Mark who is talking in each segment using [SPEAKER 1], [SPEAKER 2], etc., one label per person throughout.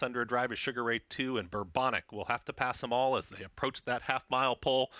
[SPEAKER 1] Under a drive is Sugar Ray 2 and Bourbonic. Will have to pass them all as they approach that half-mile pole.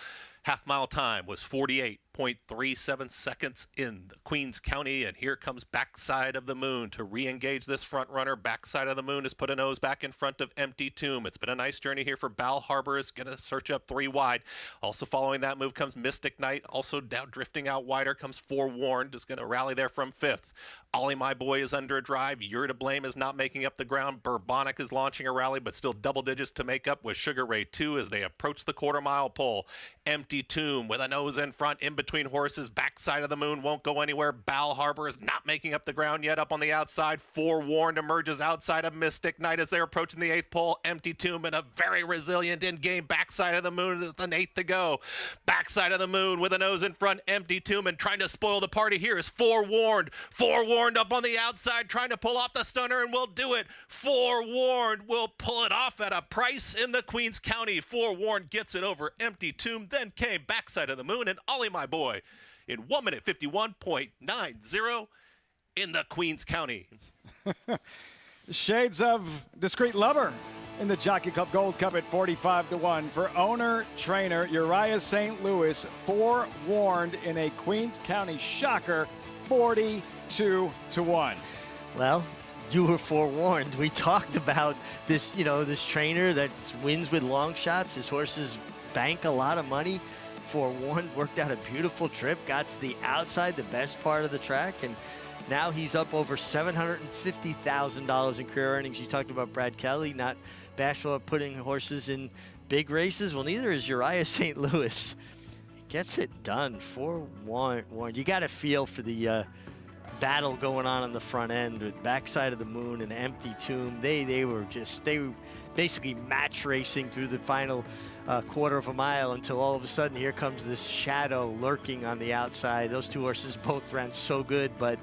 [SPEAKER 1] Half-mile time was 48.37 seconds in the Queens County, and here comes Backside of the Moon to re-engage this front runner. Backside of the Moon has put a nose back in front of Empty Tomb. It's been a nice journey here for Bal Harbor. Is going to search up 3 wide. Also following that move comes Mystic Knight. Also down drifting out wider comes Forewarned. Is going to rally there from 5th. Ollie My Boy is under a drive. You're to Blame is not making up the ground. Bourbonic is launching a rally, but still double digits to make up with Sugar Ray 2 as they approach the quarter-mile pole. Empty Tomb with a nose in front, in between horses. Backside of the Moon won't go anywhere. Bal Harbor is not making up the ground yet up on the outside. Forewarned emerges outside of Mystic Knight as they're approaching the 8th pole. Empty Tomb in a very resilient in-game. Backside of the Moon with an 8th to go. Backside of the Moon with a nose in front. Empty Tomb, and trying to spoil the party here is Forewarned. Forewarned up on the outside, trying to pull off the stunner, and will do it. Forewarned will pull it off at a price in the Queens County. Forewarned gets it over Empty Tomb. Then came Backside of the Moon and Ollie My Boy in 1 minute 51.90 in the Queens County.
[SPEAKER 2] Shades of Discreet Lover in the Jockey Club Gold Cup at 45-1 for owner-trainer Uriah St. Louis. Forewarned in a Queens County shocker, 42-1.
[SPEAKER 3] Well, you were forewarned. We talked about this, this trainer that wins with long shots. His horses bank a lot of money. Forewarned worked out a beautiful trip, got to the outside, the best part of the track, and now he's up over $750,000 in career earnings. You talked about Brad Kelly, not bashful at putting horses in big races. Well, neither is Uriah St. Louis. He gets it done. Forewarned. You got to feel for the battle going on the front end with Backside of the Moon and Empty Tomb. They were basically match racing through the final quarter of a mile until all of a sudden here comes this shadow lurking on the outside. Those two horses both ran so good, but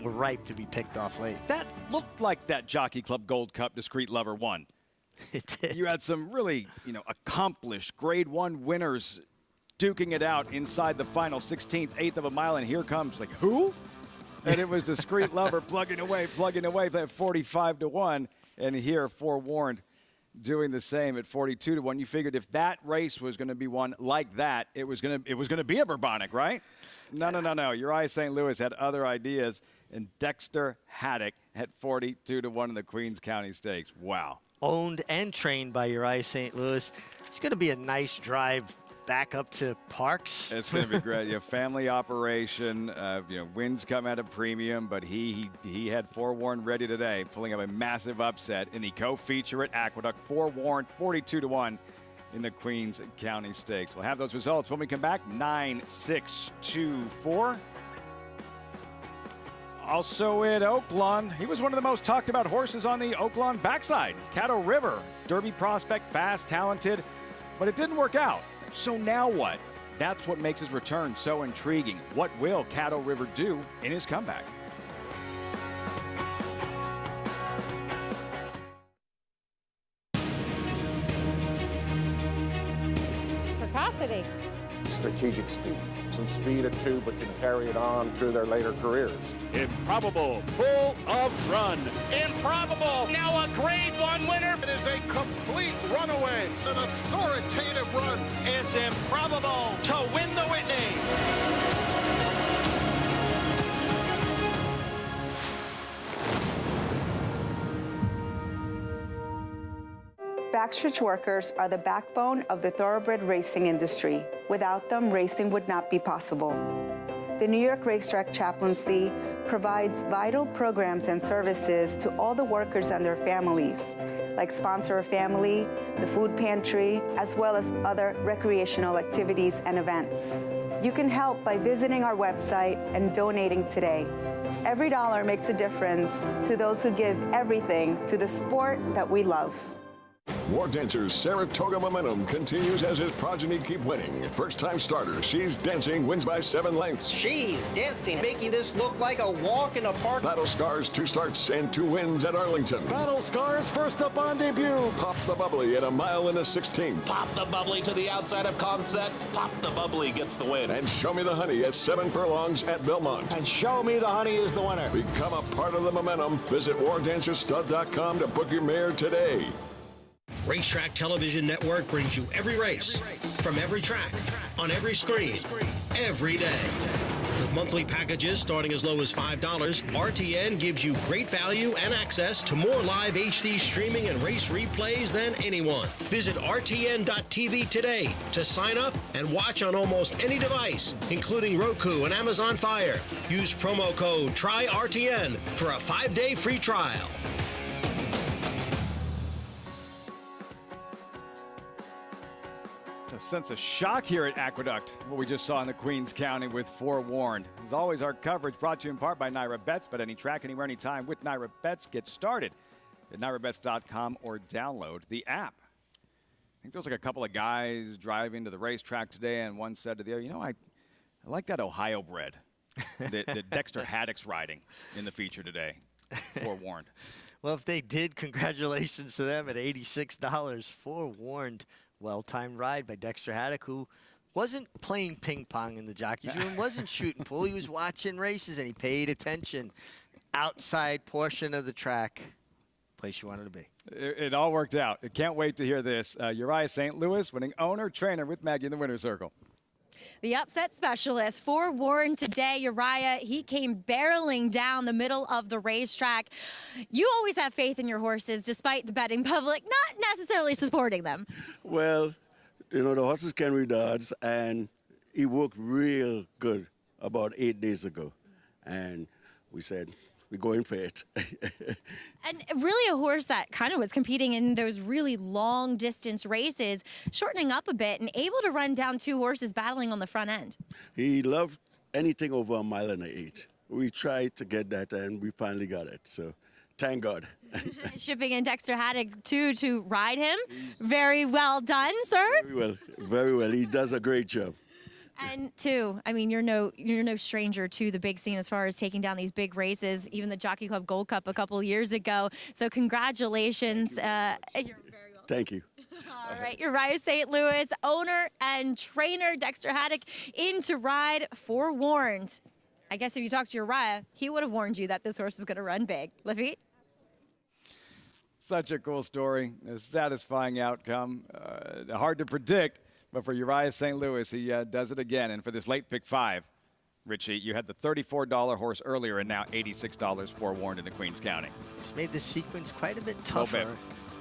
[SPEAKER 3] were ripe to be picked off late.
[SPEAKER 2] That looked like that Jockey Club Gold Cup Discreet Lover won.
[SPEAKER 3] It did.
[SPEAKER 2] You had some really, accomplished Grade 1 winners duking it out inside the final 16th, 8th of a mile, and here comes, who? And it was Discreet Lover plugging away at 45-1, and here Forewarned doing the same at 42-1. You figured if that race was going to be won like that, it was going to be a Bourbonic, right? No. Uriah St. Louis had other ideas, and Dexter Haddock at 42-1 in the Queens County Stakes. Wow.
[SPEAKER 3] Owned and trained by Uriah St. Louis. It's going to be a nice drive back up to Parks.
[SPEAKER 2] It's going to be great. Family operation. Wins come at a premium, but he had Forewarned ready today, pulling up a massive upset in the co-feature at Aqueduct. Forewarned 42-1 in the Queens County Stakes. We'll have those results when we come back. 9-6-2-4. Also at Oaklawn, he was one of the most talked about horses on the Oaklawn backside. Caddo River, Derby prospect, fast, talented, but it didn't work out. So now what? That's what makes his return so intriguing. What will Caddo River do in his comeback?
[SPEAKER 4] Precocity.
[SPEAKER 5] Strategic speed. Some speed at 2, but can carry it on through their later careers.
[SPEAKER 6] Improbable, full of run.
[SPEAKER 7] Improbable, now a Grade 1 winner.
[SPEAKER 5] It is a complete runaway, an authoritative run.
[SPEAKER 7] It's Improbable to win the Whitney.
[SPEAKER 8] Backstretch workers are the backbone of the thoroughbred racing industry. Without them, racing would not be possible. The New York Racetrack Chaplaincy provides vital programs and services to all the workers and their families, like Sponsor a Family, the Food Pantry, as well as other recreational activities and events. You can help by visiting our website and donating today. Every dollar makes a difference to those who give everything to the sport that we love.
[SPEAKER 9] War Dancer's Saratoga momentum continues as his progeny keep winning. First-time starter, She's Dancing wins by 7 lengths.
[SPEAKER 10] She's Dancing, making this look like a walk in the park.
[SPEAKER 9] Battle Scars 2 starts and 2 wins at Arlington.
[SPEAKER 6] Battle Scars first up on debut.
[SPEAKER 9] Pop the Bubbly at a mile and a 16th.
[SPEAKER 1] Pop the Bubbly to the outside of Comset. Pop the Bubbly gets the win.
[SPEAKER 9] And Show Me the Honey at 7 furlongs at Belmont.
[SPEAKER 6] And Show Me the Honey is the winner.
[SPEAKER 9] Become a part of the momentum. Visit wardancerstud.com to book your mare today.
[SPEAKER 11] Racetrack Television Network brings you every race, from every track, on every screen, every day. With monthly packages starting as low as $5, RTN gives you great value and access to more live HD streaming and race replays than anyone. Visit RTN.tv today to sign up and watch on almost any device, including Roku and Amazon Fire. Use promo code TRYRTN for a 5-day free trial.
[SPEAKER 2] A sense of shock here at Aqueduct, what we just saw in the Queens County with Forewarned. As always, our coverage brought to you in part by Naira Bets, but any track, anywhere, anytime with Naira Bets. Get started at nairabets.com or download the app. I think there was like a couple of guys driving to the racetrack today, and one said to the other, you know, I like that Ohio bred that Dexter Haddock's riding in the feature today. Forewarned.
[SPEAKER 3] Well, if they did, congratulations to them at $86. Forewarned. Well-timed ride by Dexter Haddock, who wasn't playing ping pong in the jockey's room, wasn't shooting pool. He was watching races, and he paid attention. Outside portion of the track, place you wanted to be.
[SPEAKER 2] It all worked out. I can't wait to hear this. Uriah St. Louis, winning owner, trainer with Maggie in the winner's circle.
[SPEAKER 12] The upset specialist Forewarned today, Uriah, he came barreling down the middle of the racetrack. You always have faith in your horses, despite the betting public not necessarily supporting them.
[SPEAKER 13] Well, you know, the horses can read odds, and he worked real good about 8 days ago. And we said, we're going for it.
[SPEAKER 12] And really a horse that kind of was competing in those really long distance races, shortening up a bit and able to run down 2 horses battling on the front end.
[SPEAKER 13] He loved anything over 1.8 miles. We tried to get that, and we finally got it. So thank God.
[SPEAKER 12] Shipping in Dexter Haddock, too, to ride him. Very well done, sir.
[SPEAKER 13] Very well. Very well. He does a great job.
[SPEAKER 12] And two, I mean, you're no stranger to the big scene as far as taking down these big races, even the Jockey Club Gold Cup a couple years ago. So congratulations. You're very welcome.
[SPEAKER 13] Thank you.
[SPEAKER 12] All right, Uriah St. Louis, owner and trainer Dexter Haddock, in to ride Forewarned. I guess if you talked to Uriah, he would have warned you that this horse is going to run big. Liffy?
[SPEAKER 2] Such a cool story, a satisfying outcome. Hard to predict. But for Uriah St. Louis, he does it again. And for this late pick 5, Richie, you had the $34 horse earlier and now $86 Forewarned in the Queens County.
[SPEAKER 3] It's made this sequence quite a bit tougher.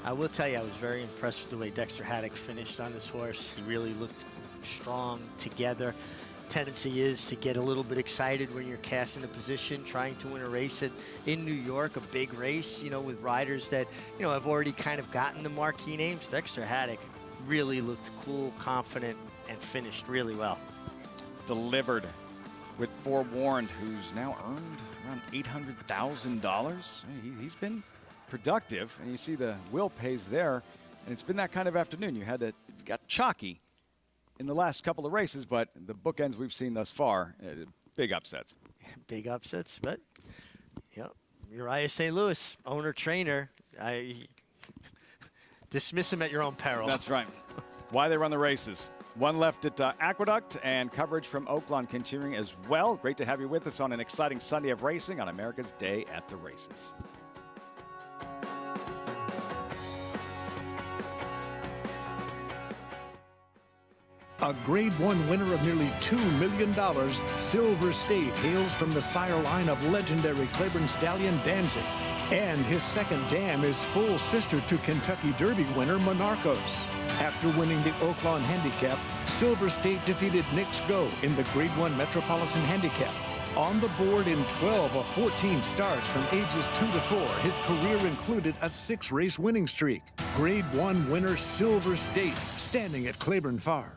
[SPEAKER 3] I will tell you, I was very impressed with the way Dexter Haddock finished on this horse. He really looked strong together. Tendency is to get a little bit excited when you're cast in a position, trying to win a race in New York, a big race, you know, with riders that, you know, have already kind of gotten the marquee names. Dexter Haddock really looked cool, confident, and finished really well.
[SPEAKER 2] Delivered with Forewarned, who's now earned around $800,000. He's been productive, and you see the will pays there, and it's been that kind of afternoon. You got chalky in the last couple of races, but the bookends we've seen thus far, big upsets.
[SPEAKER 3] Big upsets, but yep. Uriah St. Louis, owner, trainer. Dismiss him at your own peril.
[SPEAKER 2] That's right. Why they run the races. One left at Aqueduct, and coverage from Oaklawn continuing as well. Great to have you with us on an exciting Sunday of racing on America's Day at the Races.
[SPEAKER 14] A Grade 1 winner of nearly $2 million, Silver State hails from the sire line of legendary Claiborne stallion Danzig. And his second dam is full sister to Kentucky Derby winner Monarchos. After winning the Oaklawn Handicap, Silver State defeated Knicks Go in the Grade 1 Metropolitan Handicap. On the board in 12 of 14 starts from ages 2 to 4, his career included a 6-race winning streak. Grade 1 winner Silver State, standing at Claiborne Farm.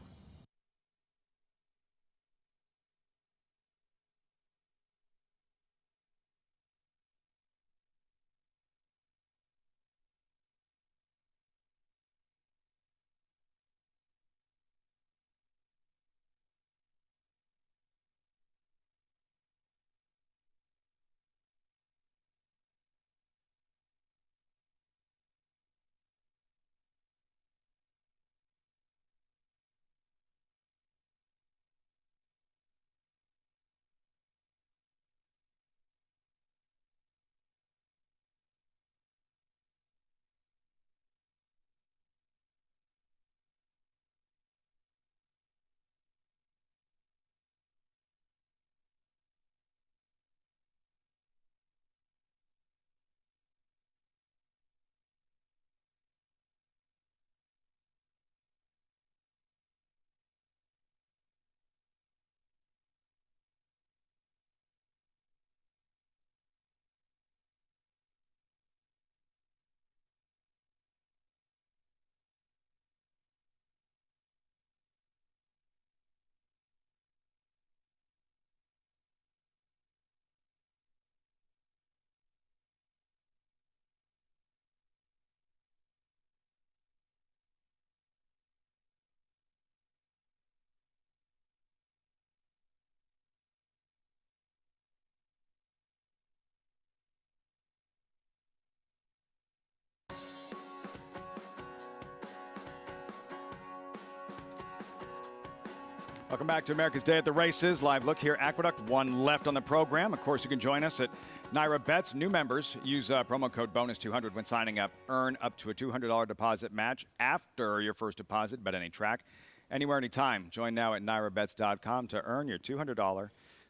[SPEAKER 2] Welcome back to America's Day at the Races. Live look here, Aqueduct, one left on the program. Of course, you can join us at Naira Bets. New members use promo code BONUS200 when signing up. Earn up to a $200 deposit match after your first deposit. Bet any track, anywhere, anytime. Join now at NairaBets.com to earn your $200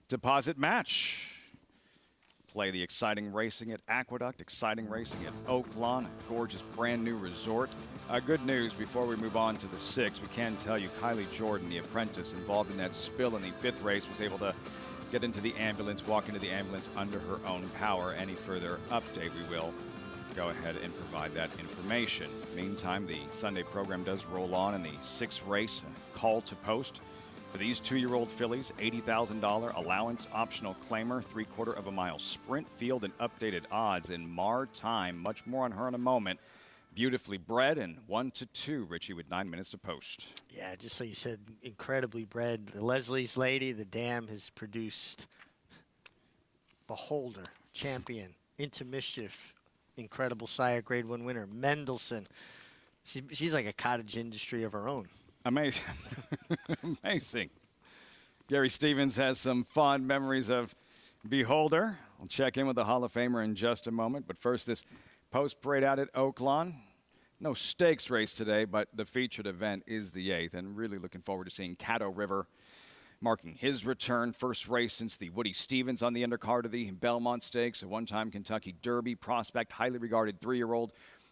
[SPEAKER 2] deposit match. Play the exciting racing at Aqueduct, exciting racing at Oaklawn, a gorgeous brand new resort. Good news before we move on to the 6th, we can tell you Kylie Jordan, the apprentice involved in that spill in the 5th race, was able to get into the ambulance, walk into the ambulance under her own power. Any further update, we will go ahead and provide that information. Meantime, the Sunday program does roll on in the 6th race, a call to post. For these 2-year-old fillies, $80,000 allowance, optional claimer, 3/4 of a mile sprint, field, and updated odds in Mar time. Much more on her in a moment. Beautifully bred and 1-2, Richie, with 9 minutes to post.
[SPEAKER 3] Yeah, just like you said, incredibly bred. The Leslie's Lady, the dam, has produced Beholder, Champion, Into Mischief, incredible sire, Grade 1 winner, Mendelssohn. She's like a cottage industry of her own.
[SPEAKER 2] Amazing. Amazing. Gary Stevens has some fond memories of Beholder. We'll check in with the Hall of Famer in just a moment. But first, this post parade out at Oaklawn. No stakes race today, but the featured event is the 8th. And really looking forward to seeing Caddo River marking his return. First race since the Woody Stevens on the undercard of the Belmont Stakes, a one-time Kentucky Derby prospect, highly regarded 3-year-old.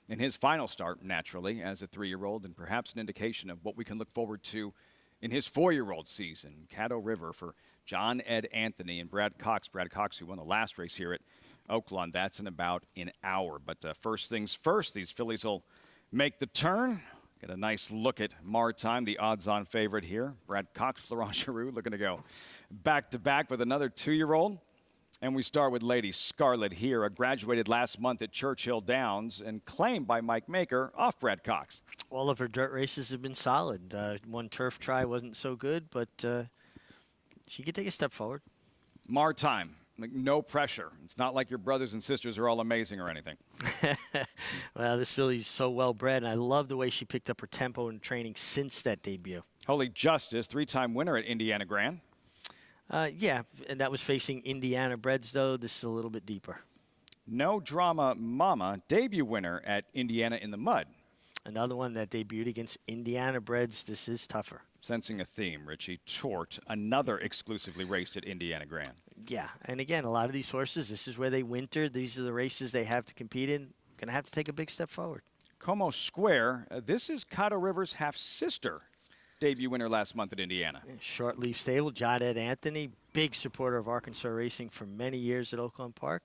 [SPEAKER 2] In his final start, naturally, as a 3-year-old, and perhaps an indication of what we can look forward to in his 4-year-old season. Caddo River for John Ed Anthony and Brad Cox. Brad Cox, who won the last race here at Oaklawn. That's in about an hour. But first things first, these fillies will make the turn. Get a nice look at Mar time, the odds-on favorite here. Brad Cox, Florent Giroux looking to go back-to-back with another 2-year-old. And we start with Lady Scarlet here, graduated last month at Churchill Downs and claimed by Mike Maker off Brad Cox.
[SPEAKER 3] All of her dirt races have been solid. One turf try wasn't so good, but she could take a step forward.
[SPEAKER 2] Mar time, like no pressure. It's not like your brothers and sisters are all amazing or anything.
[SPEAKER 3] Well, this filly's so well bred, and I love the way she picked up her tempo in training since that debut.
[SPEAKER 2] Holy Justice, 3-time winner at Indiana Grand.
[SPEAKER 3] Yeah, and that was facing Indiana breds, though. This is a little bit deeper.
[SPEAKER 2] No Drama Mama, debut winner at Indiana in the Mud.
[SPEAKER 3] Another one that debuted against Indiana breds. This is tougher.
[SPEAKER 2] Sensing a theme, Richie. Tort, another exclusively raced at Indiana Grand.
[SPEAKER 3] Yeah, and again, a lot of these horses, this is where they winter. These are the races they have to compete in. Going to have to take a big step forward.
[SPEAKER 2] Como Square, this is Caddo River's half-sister. Debut winner last month at Indiana.
[SPEAKER 3] Short leaf stable, John Ed Anthony, big supporter of Arkansas racing for many years at Oaklawn Park.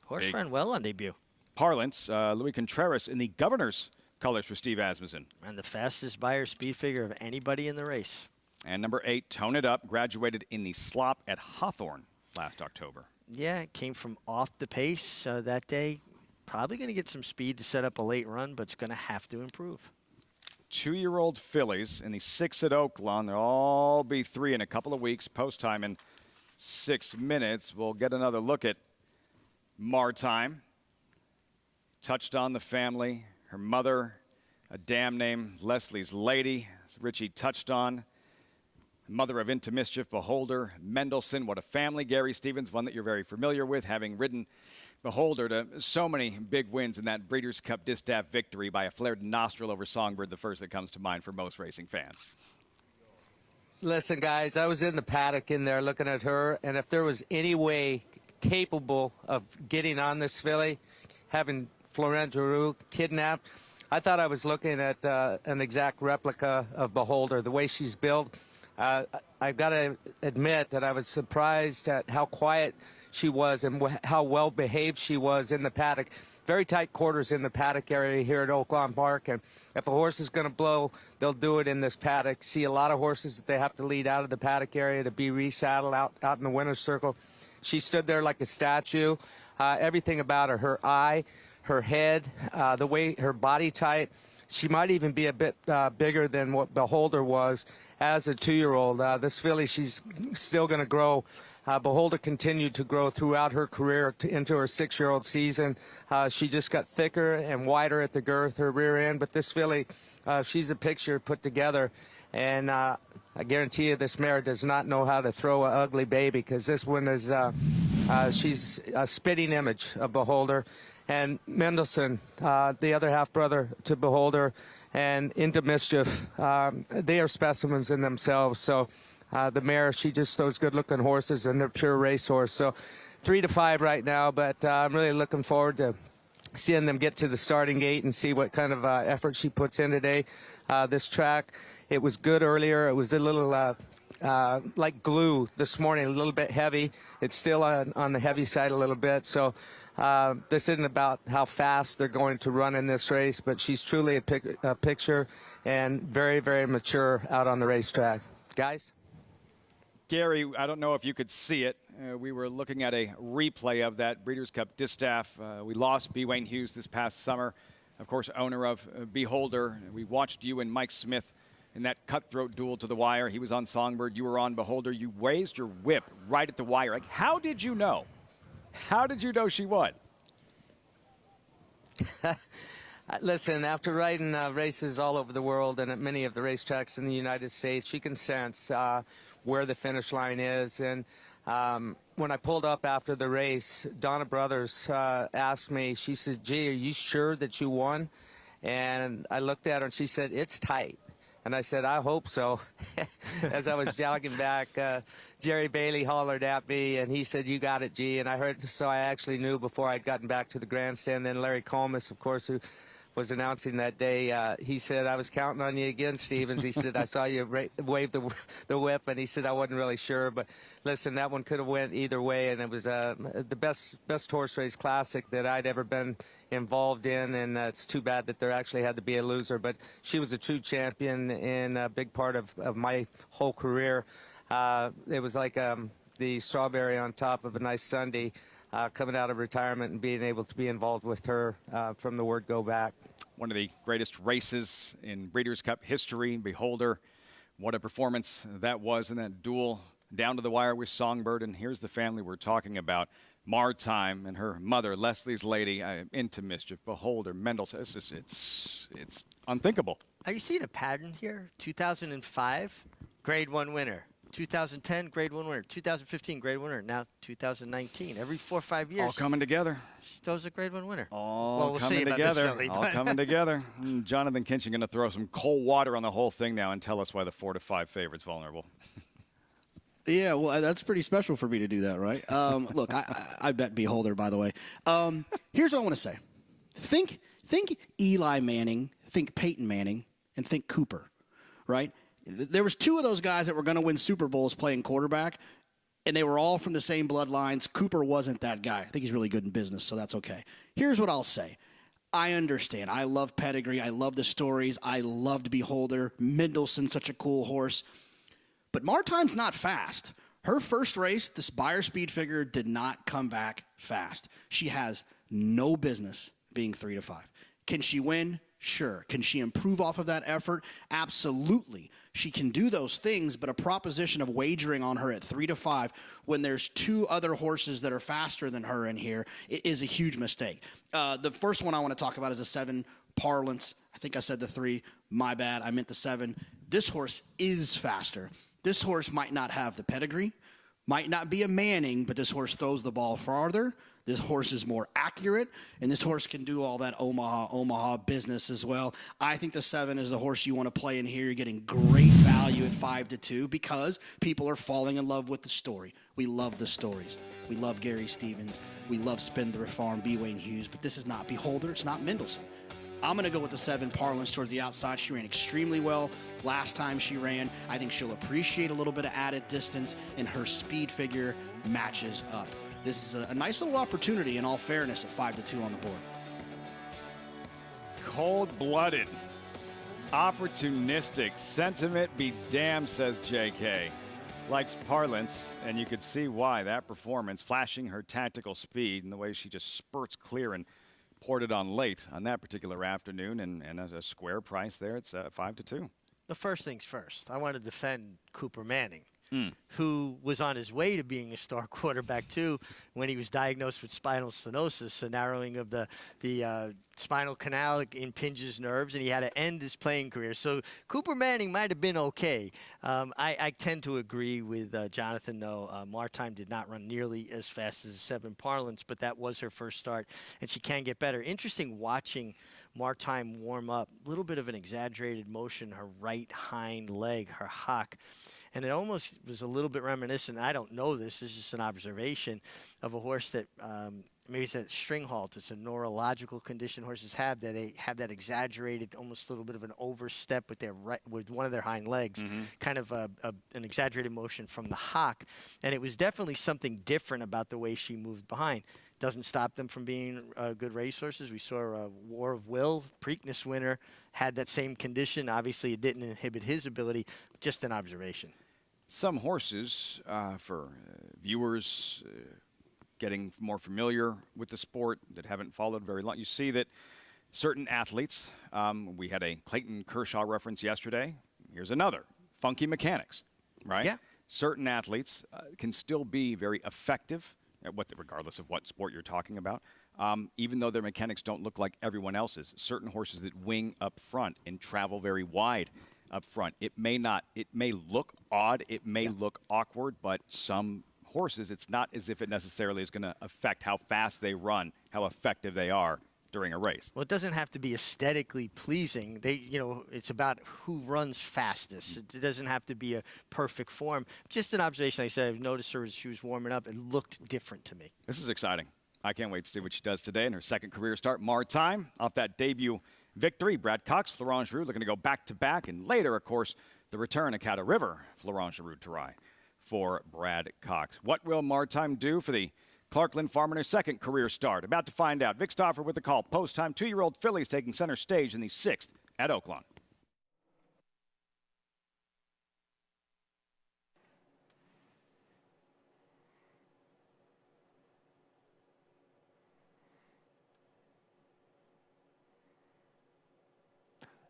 [SPEAKER 3] Horse ran well on debut.
[SPEAKER 2] Parlance, Louis Contreras in the Governor's colors for Steve Asmussen.
[SPEAKER 3] And the fastest buyer speed figure of anybody in the race.
[SPEAKER 2] And number 8, Tone It Up, graduated in the slop at Hawthorne last October.
[SPEAKER 3] Yeah, it came from off the pace that day. Probably going to get some speed to set up a late run, but it's going to have to improve.
[SPEAKER 2] 2-year-old fillies in the 6 at Oaklawn. They'll all be 3 in a couple of weeks. Post time in 6 minutes. We'll get another look at Mar time. Touched on the family. Her mother, a dam named Leslie's Lady, as Richie touched on. Mother of Into Mischief, Beholder, Mendelssohn. What a family. Gary Stevens, one that you're very familiar with, having ridden Beholder to so many big wins in that Breeders' Cup Distaff victory by a flared nostril over Songbird, the first that comes to mind for most racing fans.
[SPEAKER 15] Listen, guys, I was in the paddock in there looking at her, and if there was any way capable of getting on this filly, having Florent Giroux kidnapped, I thought I was looking at an exact replica of Beholder, the way she's built. I've got to admit that I was surprised at how quiet she was and how well behaved she was in the paddock. Very tight quarters in the paddock area here at Oaklawn Park, and if a horse is going to blow, they'll do it in this paddock. See a lot of horses that they have to lead out of the paddock area to be resaddled out in the winner's circle. She stood there like a statue. Everything about her eye, her head, the way her body type. She might even be a bit bigger than what Beholder was as a 2-year-old. This filly, she's still going to grow. Beholder continued to grow throughout her career into her 6-year-old season. She just got thicker and wider at the girth, her rear end. But this filly, she's a picture put together. And I guarantee you this mare does not know how to throw an ugly baby, because this one is, she's a spitting image of Beholder. And Mendelssohn, the other half-brother to Beholder, and Into Mischief, they are specimens in themselves. So the mare, she just those good-looking horses, and they're pure racehorse. So 3-5 right now, but I'm really looking forward to seeing them get to the starting gate and see what kind of effort she puts in today. This track, it was good earlier. It was a little like glue this morning, a little bit heavy. It's still on the heavy side a little bit. So this isn't about how fast they're going to run in this race, but she's truly a picture and very, very mature out on the racetrack. Guys?
[SPEAKER 2] Gary, I don't know if you could see it. We were looking at a replay of that Breeders' Cup Distaff. We lost B. Wayne Hughes this past summer, of course, owner of Beholder. We watched you and Mike Smith in that cutthroat duel to the wire. He was on Songbird. You were on Beholder. You raised your whip right at the wire. Like, how did you know? How did you know she won?
[SPEAKER 15] Listen, after riding races all over the world and at many of the racetracks in the United States, you can sense where the finish line is. And when I pulled up after the race, Donna Brothers asked me, she said, "Gee, are you sure that you won?" And I looked at her and she said, "It's tight." And I said, "I hope so." As I was jogging back, Jerry Bailey hollered at me, and he said, "You got it, G." And I heard, so I actually knew before I'd gotten back to the grandstand. Then Larry Comas, of course, who was announcing that day, he said, "I was counting on you again, Stevens." He said, "I saw you wave the whip," and he said, "I wasn't really sure." But listen, that one could have went either way, and it was the best horse race classic that I'd ever been involved in, and it's too bad that there actually had to be a loser. But she was a true champion and a big part of my whole career. It was like the strawberry on top of a nice sundae. Coming out of retirement and being able to be involved with her from the word go back.
[SPEAKER 2] One of the greatest races in Breeders' Cup history. Beholder, what a performance that was in that duel down to the wire with Songbird. And here's the family we're talking about. Martime and her mother, Leslie's Lady, Into Mischief, Beholder, Mendelssohn. It's unthinkable.
[SPEAKER 3] Are you seeing a pattern here? 2005, Grade 1 winner. 2010, Grade 1 winner. 2015, Grade 1 winner. Now 2019. Every 4 or 5 years.
[SPEAKER 2] All coming together.
[SPEAKER 3] She throws a Grade 1 winner.
[SPEAKER 2] All coming together. All coming together. Jonathan Kinch is going to throw some cold water on the whole thing now and tell us why the 4-5 favorite's vulnerable.
[SPEAKER 16] Yeah, well, that's pretty special for me to do that, right? Look, I bet Beholder, by the way. Here's what I want to say. Think Eli Manning, think Peyton Manning, and think Cooper, right? There was 2 of those guys that were going to win Super Bowls playing quarterback, and they were all from the same bloodlines. Cooper wasn't that guy. I think he's really good in business, so that's okay. Here's what I'll say. I understand. I love pedigree. I love the stories. I loved Beholder. Mendelssohn, such a cool horse. But Martime's not fast. Her first race, this Beyer speed figure, did not come back fast. She has no business being 3-5. Can she win? Sure. Can she improve off of that effort? Absolutely. She can do those things, but a proposition of wagering on her at 3-5 when there's 2 other horses that are faster than her in here is a huge mistake. The first one I want to talk about is a 7, Parlance. I think I said the 3. My bad. I meant the 7. This horse is faster. This horse might not have the pedigree, might not be a Manning, but this horse throws the ball farther. This horse is more accurate, and this horse can do all that Omaha business as well. I think the 7 is the horse you want to play in here. You're getting great value at 5-2 because people are falling in love with the story. We love the stories. We love Gary Stevens. We love Spindrift Farm, B. Wayne Hughes, but this is not Beholder. It's not Mendelssohn. I'm going to go with the 7, Parlance, towards the outside. She ran extremely well last time she ran. I think she'll appreciate a little bit of added distance, and her speed figure matches up. This is a nice little opportunity, in all fairness, at 5-2 on the board.
[SPEAKER 2] Cold-blooded, opportunistic, sentiment be damned, says JK. Likes Parlance, and you could see why. That performance, flashing her tactical speed and the way she just spurts clear and poured it on late on that particular afternoon, and as a square price there, it's 5-2.
[SPEAKER 3] The first things first. I want to defend Cooper Manning. who was on his way to being a star quarterback too when he was diagnosed with spinal stenosis, a narrowing of the spinal canal impinges nerves, and he had to end his playing career. So Cooper Manning might have been okay. I tend to agree with Jonathan, though. Martime did not run nearly as fast as a 7 Parlance, but that was her first start, and she can get better. Interesting watching Martime warm up. A little bit of an exaggerated motion, her right hind leg, her hock. And it almost was a little bit reminiscent, I don't know this is just an observation, of a horse that maybe it's a string halt. It's a neurological condition horses have, that they have that exaggerated, almost a little bit of an overstep with one of their hind legs, kind of an exaggerated motion from the hock. And it was definitely something different about the way she moved behind. Doesn't stop them from being good racehorses. We saw War of Will, Preakness winner, had that same condition. Obviously, it didn't inhibit his ability, just an observation.
[SPEAKER 2] Some horses, for viewers getting more familiar with the sport that haven't followed very long, you see that certain athletes, we had a Clayton Kershaw reference yesterday. Here's another, funky mechanics, right?
[SPEAKER 3] Yeah.
[SPEAKER 2] Certain athletes can still be very effective, regardless of what sport you're talking about, even though their mechanics don't look like everyone else's. Certain horses that wing up front and travel very wide up front. It may look odd, it may look awkward, but some horses, it's not as if it necessarily is going to affect how fast they run, how effective they are during a race.
[SPEAKER 3] Well, it doesn't have to be aesthetically pleasing. It's about who runs fastest. It doesn't have to be a perfect form. Just an observation. I said I've noticed her as she was warming up. It looked different to me.
[SPEAKER 2] This is exciting. I can't wait to see what she does today in her second career start. Martime off that debut victory. Brad Cox, Florent Geroux looking to go back-to-back. And later, of course, the return of Caddo River, Florent Geroux to ride for Brad Cox. What will Martime do for the Clarkland Farm in her second career start? About to find out. Vic Stauffer with the call. Post-time, 2-year-old fillies taking center stage in the 6th at Oaklawn.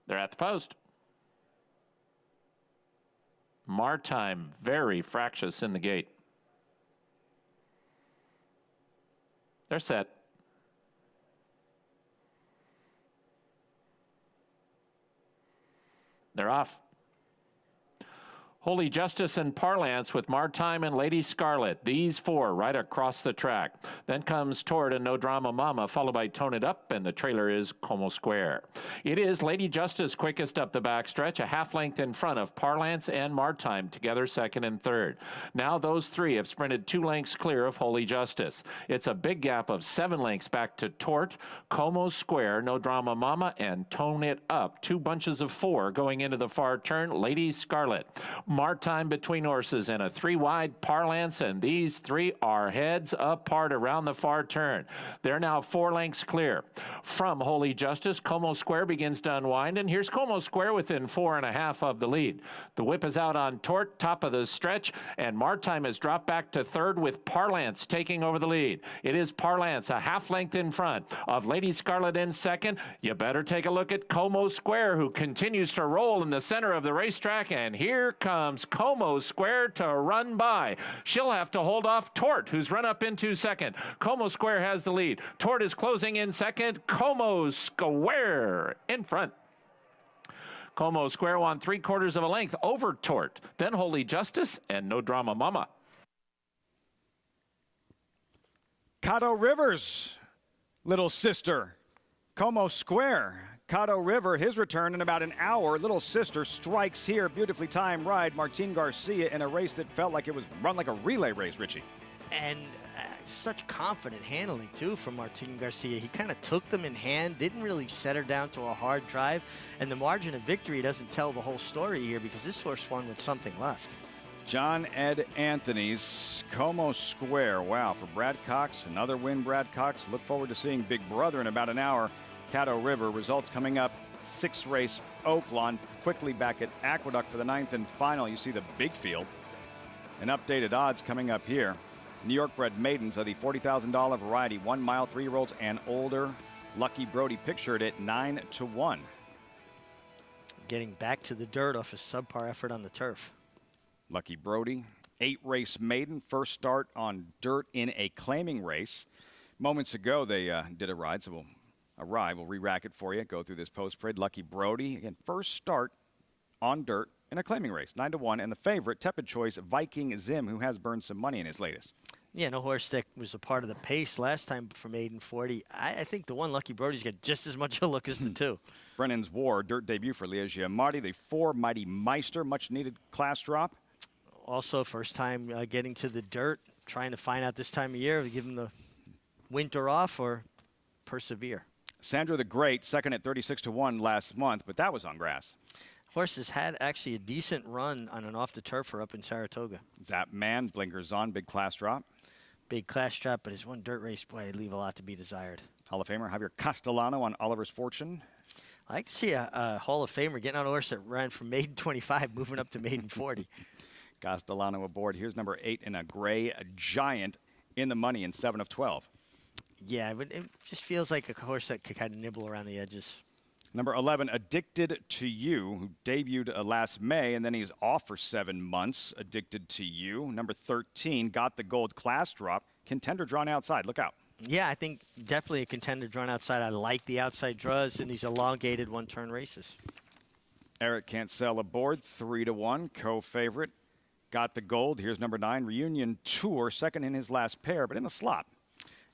[SPEAKER 17] They're at the post. Martime very fractious in the gate. They're set. They're off. Holy Justice and Parlance with Martime and Lady Scarlet. These four right across the track. Then comes Toward and No Drama Mama, followed by Tone It Up, and the trailer is Como Square. It is Lady Justice quickest up the backstretch, a half length in front of Parlance and Martime, together second and third. Now those three have sprinted 2 lengths clear of Holy Justice. It's a big gap of 7 lengths back to Tort, Como Square, No Drama Mama, and Tone It Up. 2 bunches of 4 going into the far turn. Lady Scarlet. Martime between horses and a 3 wide Parlance, and these 3 are heads apart around the far turn. They're now 4 lengths clear. From Holy Justice, Como Square begins to unwind, and here's Como Square within 4.5 of the lead. The whip is out on Tort, top of the stretch, and Martime has dropped back to third with Parlance taking over the lead. It is Parlance a half length in front of Lady Scarlet in second. You better take a look at Como Square, who continues to roll in the center of the racetrack, and here comes Como Square to run by. She'll have to hold off Tort, who's run up into second. Como Square has the lead. Tort is closing in second. Como Square in front. Como Square won 3/4 of a length over Tort. Then Holy Justice and No Drama Mama.
[SPEAKER 2] Caddo River's little sister, Como Square. Caddo River, his return in about an hour. Little sister strikes here. Beautifully timed ride. Martin Garcia in a race that felt like it was run like a relay race, Richie.
[SPEAKER 3] And such confident handling, too, from Martin Garcia. He kind of took them in hand, didn't really set her down to a hard drive. And the margin of victory doesn't tell the whole story here because this horse won with something left.
[SPEAKER 2] John Ed Anthony's Como Square. Wow, for Brad Cox, another win, Brad Cox. Look forward to seeing Big Brother in about an hour. Caddo River, results coming up, 6th race, Oaklawn. Quickly back at Aqueduct for the 9th and final. You see the big field. And updated odds coming up here. New York bred maidens of the $40,000 variety, 1 mile, 3-year-olds and older. Lucky Brody pictured at 9-1.
[SPEAKER 3] Getting back to the dirt off a subpar effort on the turf.
[SPEAKER 2] Lucky Brody, 8-race maiden, first start on dirt in a claiming race. Moments ago, they did a ride, so we'll arrive. We'll re-rack it for you, go through this post-parade. Lucky Brody, again, first start on dirt in a claiming race, 9-1. And the favorite, tepid choice, Viking Zim, who has burned some money in his latest.
[SPEAKER 3] Yeah, no horse that was a part of the pace last time for Maiden 40. I think the one Lucky Brody's got just as much a look as the two.
[SPEAKER 2] Brennan's War, dirt debut for Liège Marty. The 4, Mighty Meister, much-needed class drop.
[SPEAKER 3] Also, first time getting to the dirt, trying to find out this time of year, give him the winter off or persevere.
[SPEAKER 2] Sandra the Great, second at 36-1 last month, but that was on grass.
[SPEAKER 3] Horse has had actually a decent run on an off-the-turfer up in Saratoga.
[SPEAKER 2] Zap Man, blinkers on, big class drop.
[SPEAKER 3] Big class drop, but his one dirt race, boy, it'd leave a lot to be desired.
[SPEAKER 2] Hall of Famer Javier Castellano on Oliver's Fortune.
[SPEAKER 3] I like to see a Hall of Famer getting on a horse that ran from Maiden 25, moving up to Maiden 40.
[SPEAKER 2] Castellano aboard. Here's number 8 in a gray, a giant in the money in 7 of 12.
[SPEAKER 3] Yeah, but it just feels like a horse that could kind of nibble around the edges.
[SPEAKER 2] Number 11, Addicted to You, who debuted last May, and then he's off for 7 months. Addicted to You. Number 13, Got the Gold class drop. Contender drawn outside. Look out.
[SPEAKER 3] Yeah, I think definitely a contender drawn outside. I like the outside draws in these elongated one-turn races.
[SPEAKER 2] Eric Can't Sell aboard, 3-1, co-favorite. Got the Gold. Here's number 9, Reunion Tour, second in his last pair, but in the slot.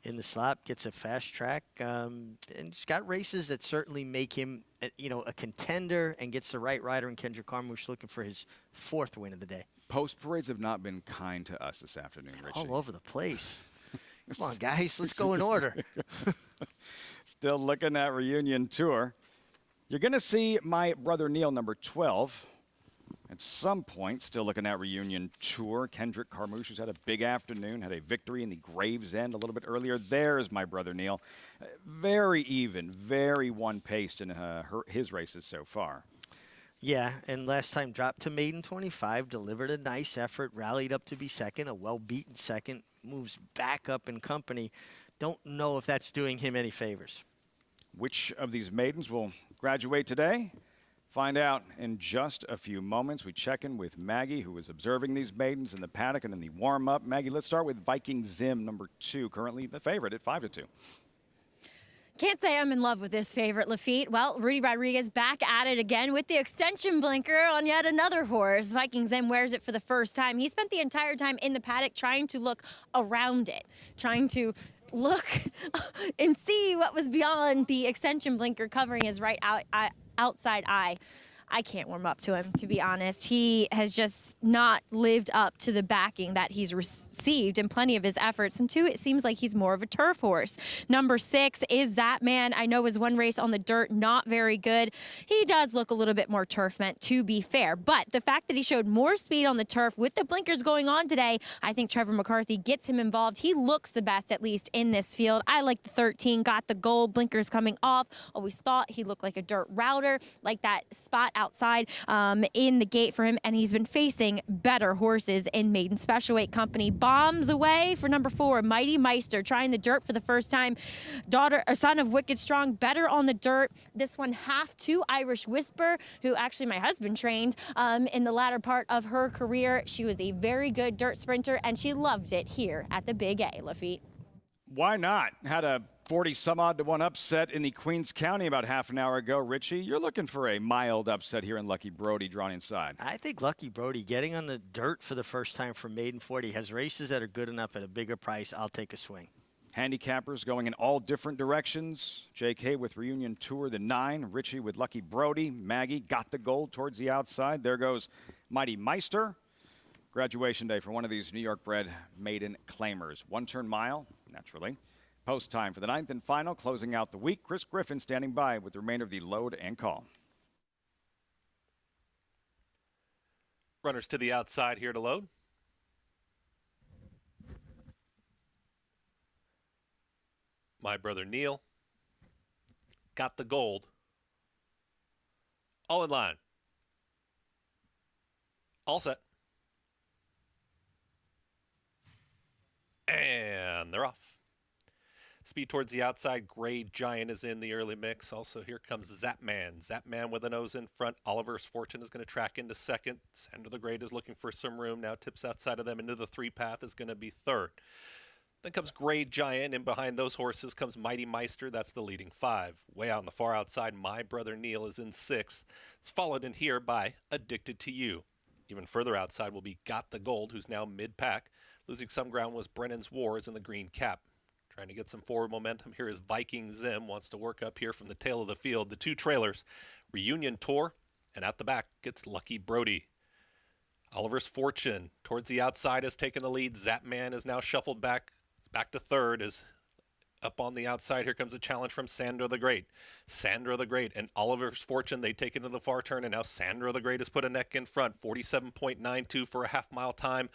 [SPEAKER 3] In the slot, gets a fast track, and he's got races that certainly make him, a contender, and gets the right rider in Kendrick Carmouche looking for his 4th win of the day.
[SPEAKER 2] Post parades have not been kind to us this afternoon, Richie.
[SPEAKER 3] All over the place. Come on, guys, let's go in order.
[SPEAKER 2] Still looking at Reunion Tour. You're going to see My Brother Neil, number 12. At some point, still looking at Reunion Tour. Kendrick Carmouche has had a big afternoon, had a victory in the Gravesend a little bit earlier. There's My Brother Neil. Very even, very one-paced in his races so far.
[SPEAKER 3] Yeah, and last time dropped to Maiden 25, delivered a nice effort, rallied up to be second, a well-beaten second, moves back up in company. Don't know if that's doing him any favors.
[SPEAKER 2] Which of these maidens will graduate today? Find out in just a few moments. We check in with Maggie, who is observing these maidens in the paddock and in the warm-up. Maggie, let's start with Viking Zim, number 2, currently the favorite at 5-2.
[SPEAKER 12] Can't say I'm in love with this favorite, Lafitte. Well, Rudy Rodriguez back at it again with the extension blinker on yet another horse. Viking Zim wears it for the first time. He spent the entire time in the paddock trying to look around it, trying to look and see what was beyond the extension blinker covering his right outside eye. I can't warm up to him, to be honest. He has just not lived up to the backing that he's received in plenty of his efforts. And 2, it seems like he's more of a turf horse. Number 6 is That Man. I know his one race on the dirt, not very good. He does look a little bit more turf meant, to be fair. But the fact that he showed more speed on the turf with the blinkers going on today, I think Trevor McCarthy gets him involved. He looks the best, at least in this field. I like the 13, Got the Gold, blinkers coming off. Always thought he looked like a dirt router, like that spot outside in the gate for him, and he's been facing better horses in Maiden Special Weight Company. Bombs away for number 4, Mighty Meister, trying the dirt for the first time. Son of Wicked Strong, better on the dirt. This one half to Irish Whisper, who actually my husband trained in the latter part of her career. She was a very good dirt sprinter, and she loved it here at the Big A, Lafitte.
[SPEAKER 2] Why not? Had a 40-some-odd-to-1 upset in the Queens County about half an hour ago. Richie, you're looking for a mild upset here in Lucky Brody drawn inside.
[SPEAKER 3] I think Lucky Brody getting on the dirt for the first time for Maiden 40 has races that are good enough at a bigger price. I'll take a swing.
[SPEAKER 2] Handicappers going in all different directions. J.K. with Reunion Tour, the 9. Richie with Lucky Brody. Maggie Got the Gold towards the outside. There goes Mighty Meister. Graduation day for one of these New York-bred maiden claimers. One-turn mile, naturally. Post time for the 9th and final, closing out the week. Chris Griffin standing by with the remainder of the load and call.
[SPEAKER 1] Runners to the outside here to load. My Brother Neil. Got the Gold. All in line. All set. And they're off. Speed towards the outside. Gray Giant is in the early mix. Also, here comes Zapman. Zapman with a nose in front. Oliver's Fortune is going to track into second. Sandro the Great is looking for some room. Now tips outside of them into the 3 path is going to be third. Then comes Gray Giant, and behind those horses comes Mighty Meister. That's the leading 5. Way out on the far outside, My Brother Neil is in 6th. It's followed in here by Addicted to You. Even further outside will be Got the Gold, who's now mid-pack. Losing some ground was Brennan's Wars in the green cap. Trying to get some forward momentum here is Viking Zim. Wants to work up here from the tail of the field. The 2 trailers, Reunion Tour, and at the back gets Lucky Brody. Oliver's Fortune towards the outside has taken the lead. Zapman is now shuffled back. Back to third is up on the outside. Here comes a challenge from Sandro the Great. Sandro the Great and Oliver's Fortune, they take it into the far turn, and now Sandro the Great has put a neck in front. 47.92 for a half-mile time.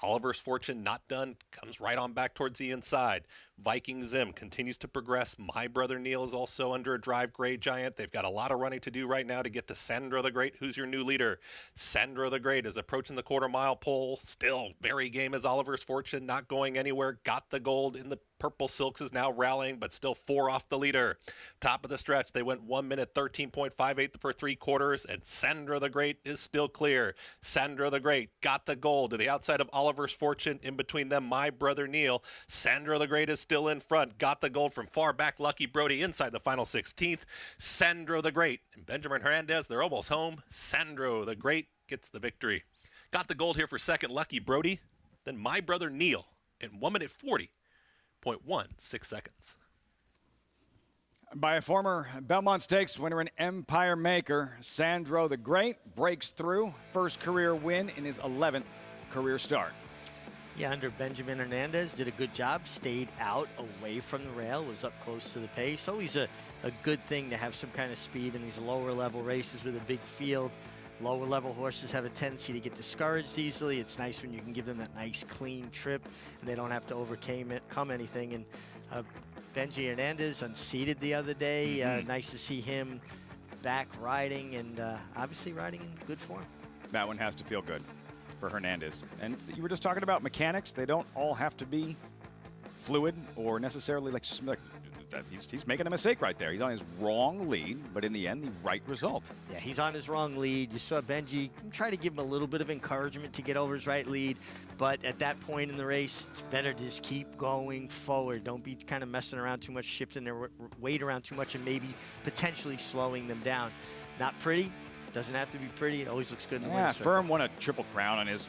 [SPEAKER 1] Oliver's Fortune not done, comes right on back towards the inside. Viking Zim continues to progress. My Brother Neil is also under a drive. Gray Giant. They've got a lot of running to do right now to get to Sandro the Great, who's your new leader. Sandro the Great is approaching the quarter-mile pole. Still very game as Oliver's Fortune, not going anywhere. Got the Gold in the purple silks is now rallying, but still 4 off the leader. Top of the stretch, they went 1 minute 13.58 for 3 quarters, and Sandro the Great is still clear. Sandro the Great got the gold to the outside of Oliver's Fortune. In between them, My Brother Neil. Sandro the Great is still in front. Got the gold from far back. Lucky Brody inside the final 16th. Sandro the Great and Benjamin Hernandez, they're almost home. Sandro the Great gets the victory. Got the gold here for second, Lucky Brody. Then My Brother Neil in 1 minute 40.16 seconds.
[SPEAKER 2] By a former Belmont Stakes winner and Empire Maker, Sandro the Great breaks through. First career win in his 11th career start.
[SPEAKER 3] Yeah, under Benjamin Hernandez, did a good job, stayed out away from the rail, was up close to the pace. Always a good thing to have some kind of speed in these lower level races with a big field. Lower level horses have a tendency to get discouraged easily. It's nice when you can give them that nice clean trip and they don't have to overcome anything. And Benji Hernandez unseated the other day. Nice to see him back riding and obviously riding in good form.
[SPEAKER 2] That one has to feel good for Hernandez. And you were just talking about mechanics. They don't all have to be fluid or necessarily like he's making a mistake right there. He's on his wrong lead, but in the end, the right result.
[SPEAKER 3] Yeah, he's on his wrong lead. You saw Benji try to give him a little bit of encouragement to get over his right lead, but at that point in the race, it's better to just keep going forward. Don't be kind of messing around too much, shifting their weight around too much, and maybe potentially slowing them down. Not pretty. Doesn't have to be pretty. It always looks good in the winner's circle.
[SPEAKER 2] Firm won a Triple Crown on his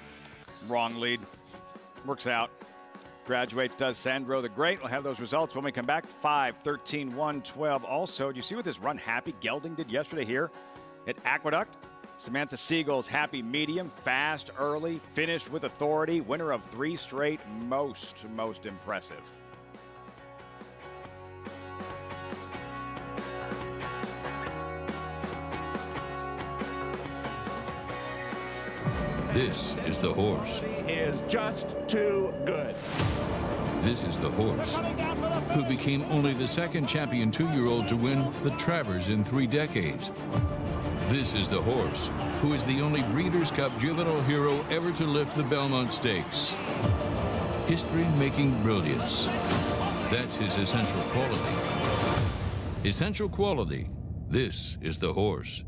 [SPEAKER 2] wrong lead. Works out. Graduates does Sandro the Great. We'll have those results when we come back. 5, 13, 1, 12. Also, do you see what this run Happy Gelding did yesterday here at Aqueduct? Samantha Siegel's Happy Medium, fast, early, finished with authority, winner of 3 straight. Most impressive.
[SPEAKER 18] This is the horse.
[SPEAKER 7] Is just too good.
[SPEAKER 18] This is the horse who became only the second champion 2-year-old to win the Travers in 3 decades. This is the horse who is the only Breeders' Cup juvenile hero ever to lift the Belmont Stakes. History-making brilliance. That's his essential quality. Essential quality. This is the horse.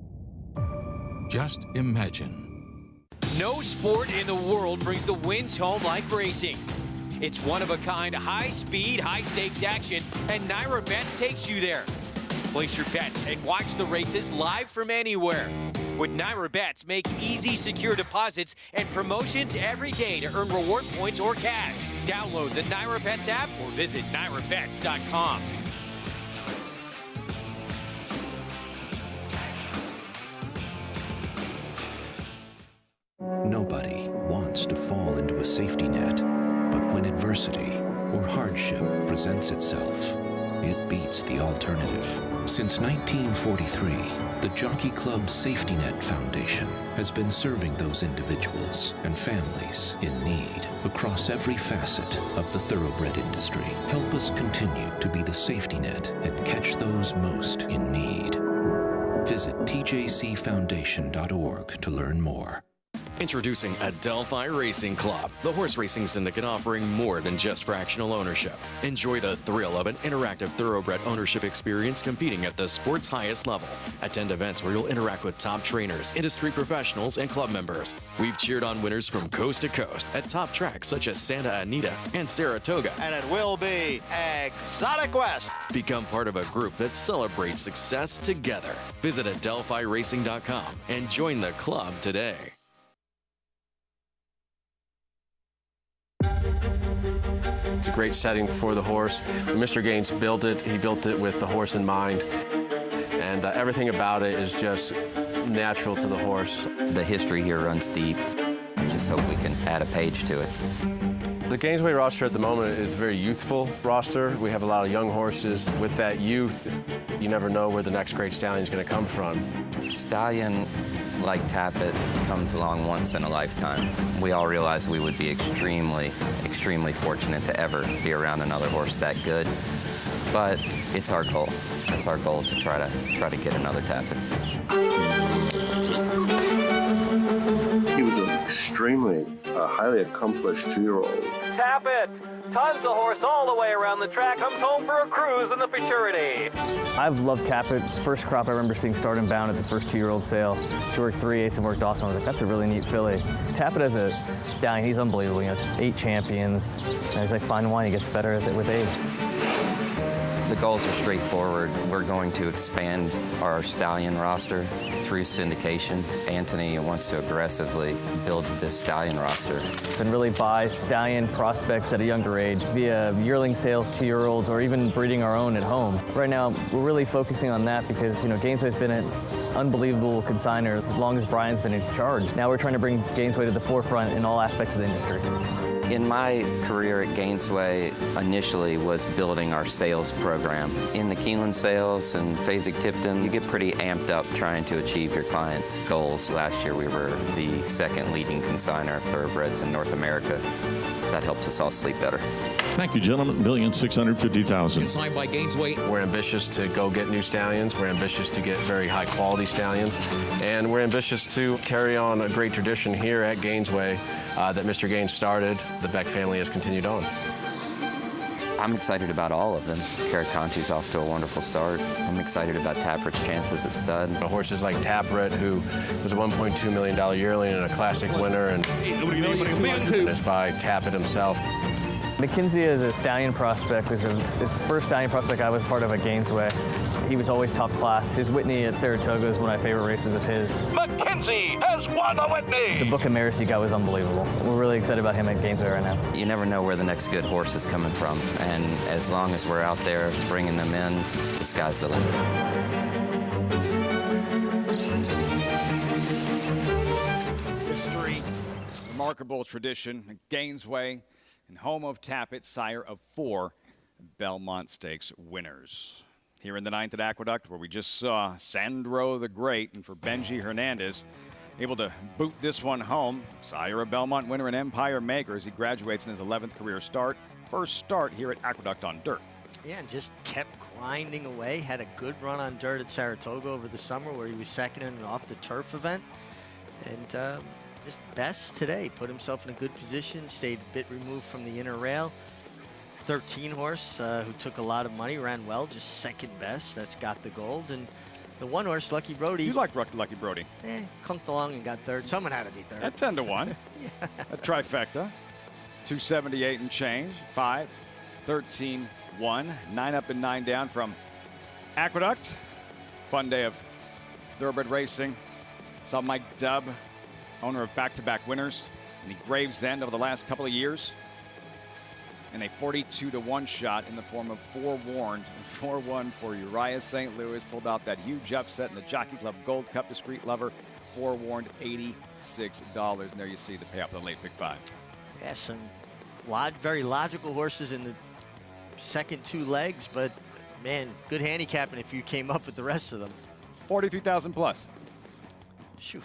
[SPEAKER 18] Just imagine.
[SPEAKER 19] No sport in the world brings the wins home like racing. It's one-of-a-kind, high-speed, high-stakes action, and Naira Bets takes you there. Place your bets and watch the races live from anywhere. With Naira Bets, make easy, secure deposits and promotions every day to earn reward points or cash. Download the Naira Bets app or visit nairabets.com.
[SPEAKER 20] Nobody wants to fall into a safety net, but when adversity or hardship presents itself, it beats the alternative. Since 1943, the Jockey Club Safety Net Foundation has been serving those individuals and families in need across every facet of the thoroughbred industry. Help us continue to be the safety net and catch those most in need. Visit tjcfoundation.org to learn more.
[SPEAKER 21] Introducing Adelphi Racing Club, the horse racing syndicate offering more than just fractional ownership. Enjoy the thrill of an interactive thoroughbred ownership experience competing at the sport's highest level. Attend events where you'll interact with top trainers, industry professionals, and club members. We've cheered on winners from coast to coast at top tracks such as Santa Anita and Saratoga.
[SPEAKER 6] And it will be Exotic West.
[SPEAKER 21] Become part of a group that celebrates success together. Visit AdelphiRacing.com and join the club today.
[SPEAKER 22] It's a great setting for the horse. When Mr. Gaines built it, he built it with the horse in mind. And everything about it is just natural to the horse.
[SPEAKER 23] The history here runs deep. I just hope we can add a page to it.
[SPEAKER 22] The Gainesway roster at the moment is a very youthful roster. We have a lot of young horses. With that youth, you never know where the next great stallion is going to come from.
[SPEAKER 23] Stallion, like Tappet, comes along once in a lifetime. We all realize we would be extremely, extremely fortunate to ever be around another horse that good. But it's our goal. It's our goal to try to get another Tappet.
[SPEAKER 24] He was an extremely highly accomplished 2-year-old.
[SPEAKER 25] Tappet tugs the horse all the way around the track, comes home for a cruise in the futurity.
[SPEAKER 26] I've loved Tappet. First crop I remember seeing start and bound at the first 2-year-old sale. She worked 3/8 and worked awesome. I was like, that's a really neat filly. Tappet as a stallion, he's unbelievable. You know, 8 champions. And he's like fine wine, he gets better with age.
[SPEAKER 23] The goals are straightforward. We're going to expand our stallion roster through syndication. Anthony wants to aggressively build this stallion roster.
[SPEAKER 26] And really buy stallion prospects at a younger age via yearling sales, 2-year-olds, or even breeding our own at home. Right now, we're really focusing on that because, you know, Gainesway's been an unbelievable consignor as long as Brian's been in charge. Now we're trying to bring Gainesway to the forefront in all aspects of the industry.
[SPEAKER 23] In my career at Gainesway, initially was building our sales program. In the Keeneland sales and Fasig-Tipton, you get pretty amped up trying to achieve your clients' goals. Last year we were the second leading consignor of thoroughbreds in North America. That helps us all sleep better.
[SPEAKER 9] Thank you, gentlemen. $1,650,000.
[SPEAKER 22] Consigned by Gainesway. We're ambitious to go get new stallions. We're ambitious to get very high quality stallions. And we're ambitious to carry on a great tradition here at Gainesway that Mr. Gaines started. The Beck family has continued on.
[SPEAKER 23] I'm excited about all of them. Caraconti's off to a wonderful start. I'm excited about Tappert's chances at stud.
[SPEAKER 22] Horses like Tappet, who was a $1.2 million yearling and a classic winner, and is by Tappet himself.
[SPEAKER 26] McKinsey is a stallion prospect. It's the first stallion prospect I was part of at Gainesway. He was always top class. His Whitney at Saratoga is one of my favorite races of his.
[SPEAKER 25] McKinsey has won the Whitney!
[SPEAKER 26] The Book of Mary guy was unbelievable. We're really excited about him at Gainesway right now.
[SPEAKER 23] You never know where the next good horse is coming from, and as long as we're out there bringing them in, the sky's the limit.
[SPEAKER 2] History, remarkable tradition, Gainesway, and home of Tappet, sire of 4 Belmont Stakes winners. Here in the 9th at Aqueduct, where we just saw Sandro the Great, and for Benji Hernandez, able to boot this one home. Sire of Belmont winner and Empire Maker as he graduates in his 11th career start. First start here at Aqueduct on dirt.
[SPEAKER 3] Yeah, and just kept grinding away. Had a good run on dirt at Saratoga over the summer where he was second in an off-the-turf event. And just best today. Put himself in a good position, stayed a bit removed from the inner rail. 13 horse who took a lot of money, ran well, just second best. That's got the gold. And the 1 horse, Lucky Brody.
[SPEAKER 2] You like Lucky Brody?
[SPEAKER 3] Conked along and got third. Someone had to be third.
[SPEAKER 2] At 10-1.
[SPEAKER 3] Yeah.
[SPEAKER 2] A trifecta. 278 and change. 5, 13, 1. 9 up and 9 down from Aqueduct. Fun day of thoroughbred racing. Saw Mike Dubb, owner of back-to-back winners in the Gravesend over the last couple of years. And a 42-1 shot in the form of Forewarned. 4-1 for Uriah St. Louis. Pulled out that huge upset in the Jockey Club Gold Cup. Discreet Lover, Forewarned, $86. And there you see the payoff of the late pick 5.
[SPEAKER 3] Yeah, some very logical horses in the second 2 legs, but man, good handicapping if you came up with the rest of them.
[SPEAKER 2] 43,000 plus.
[SPEAKER 3] Phew.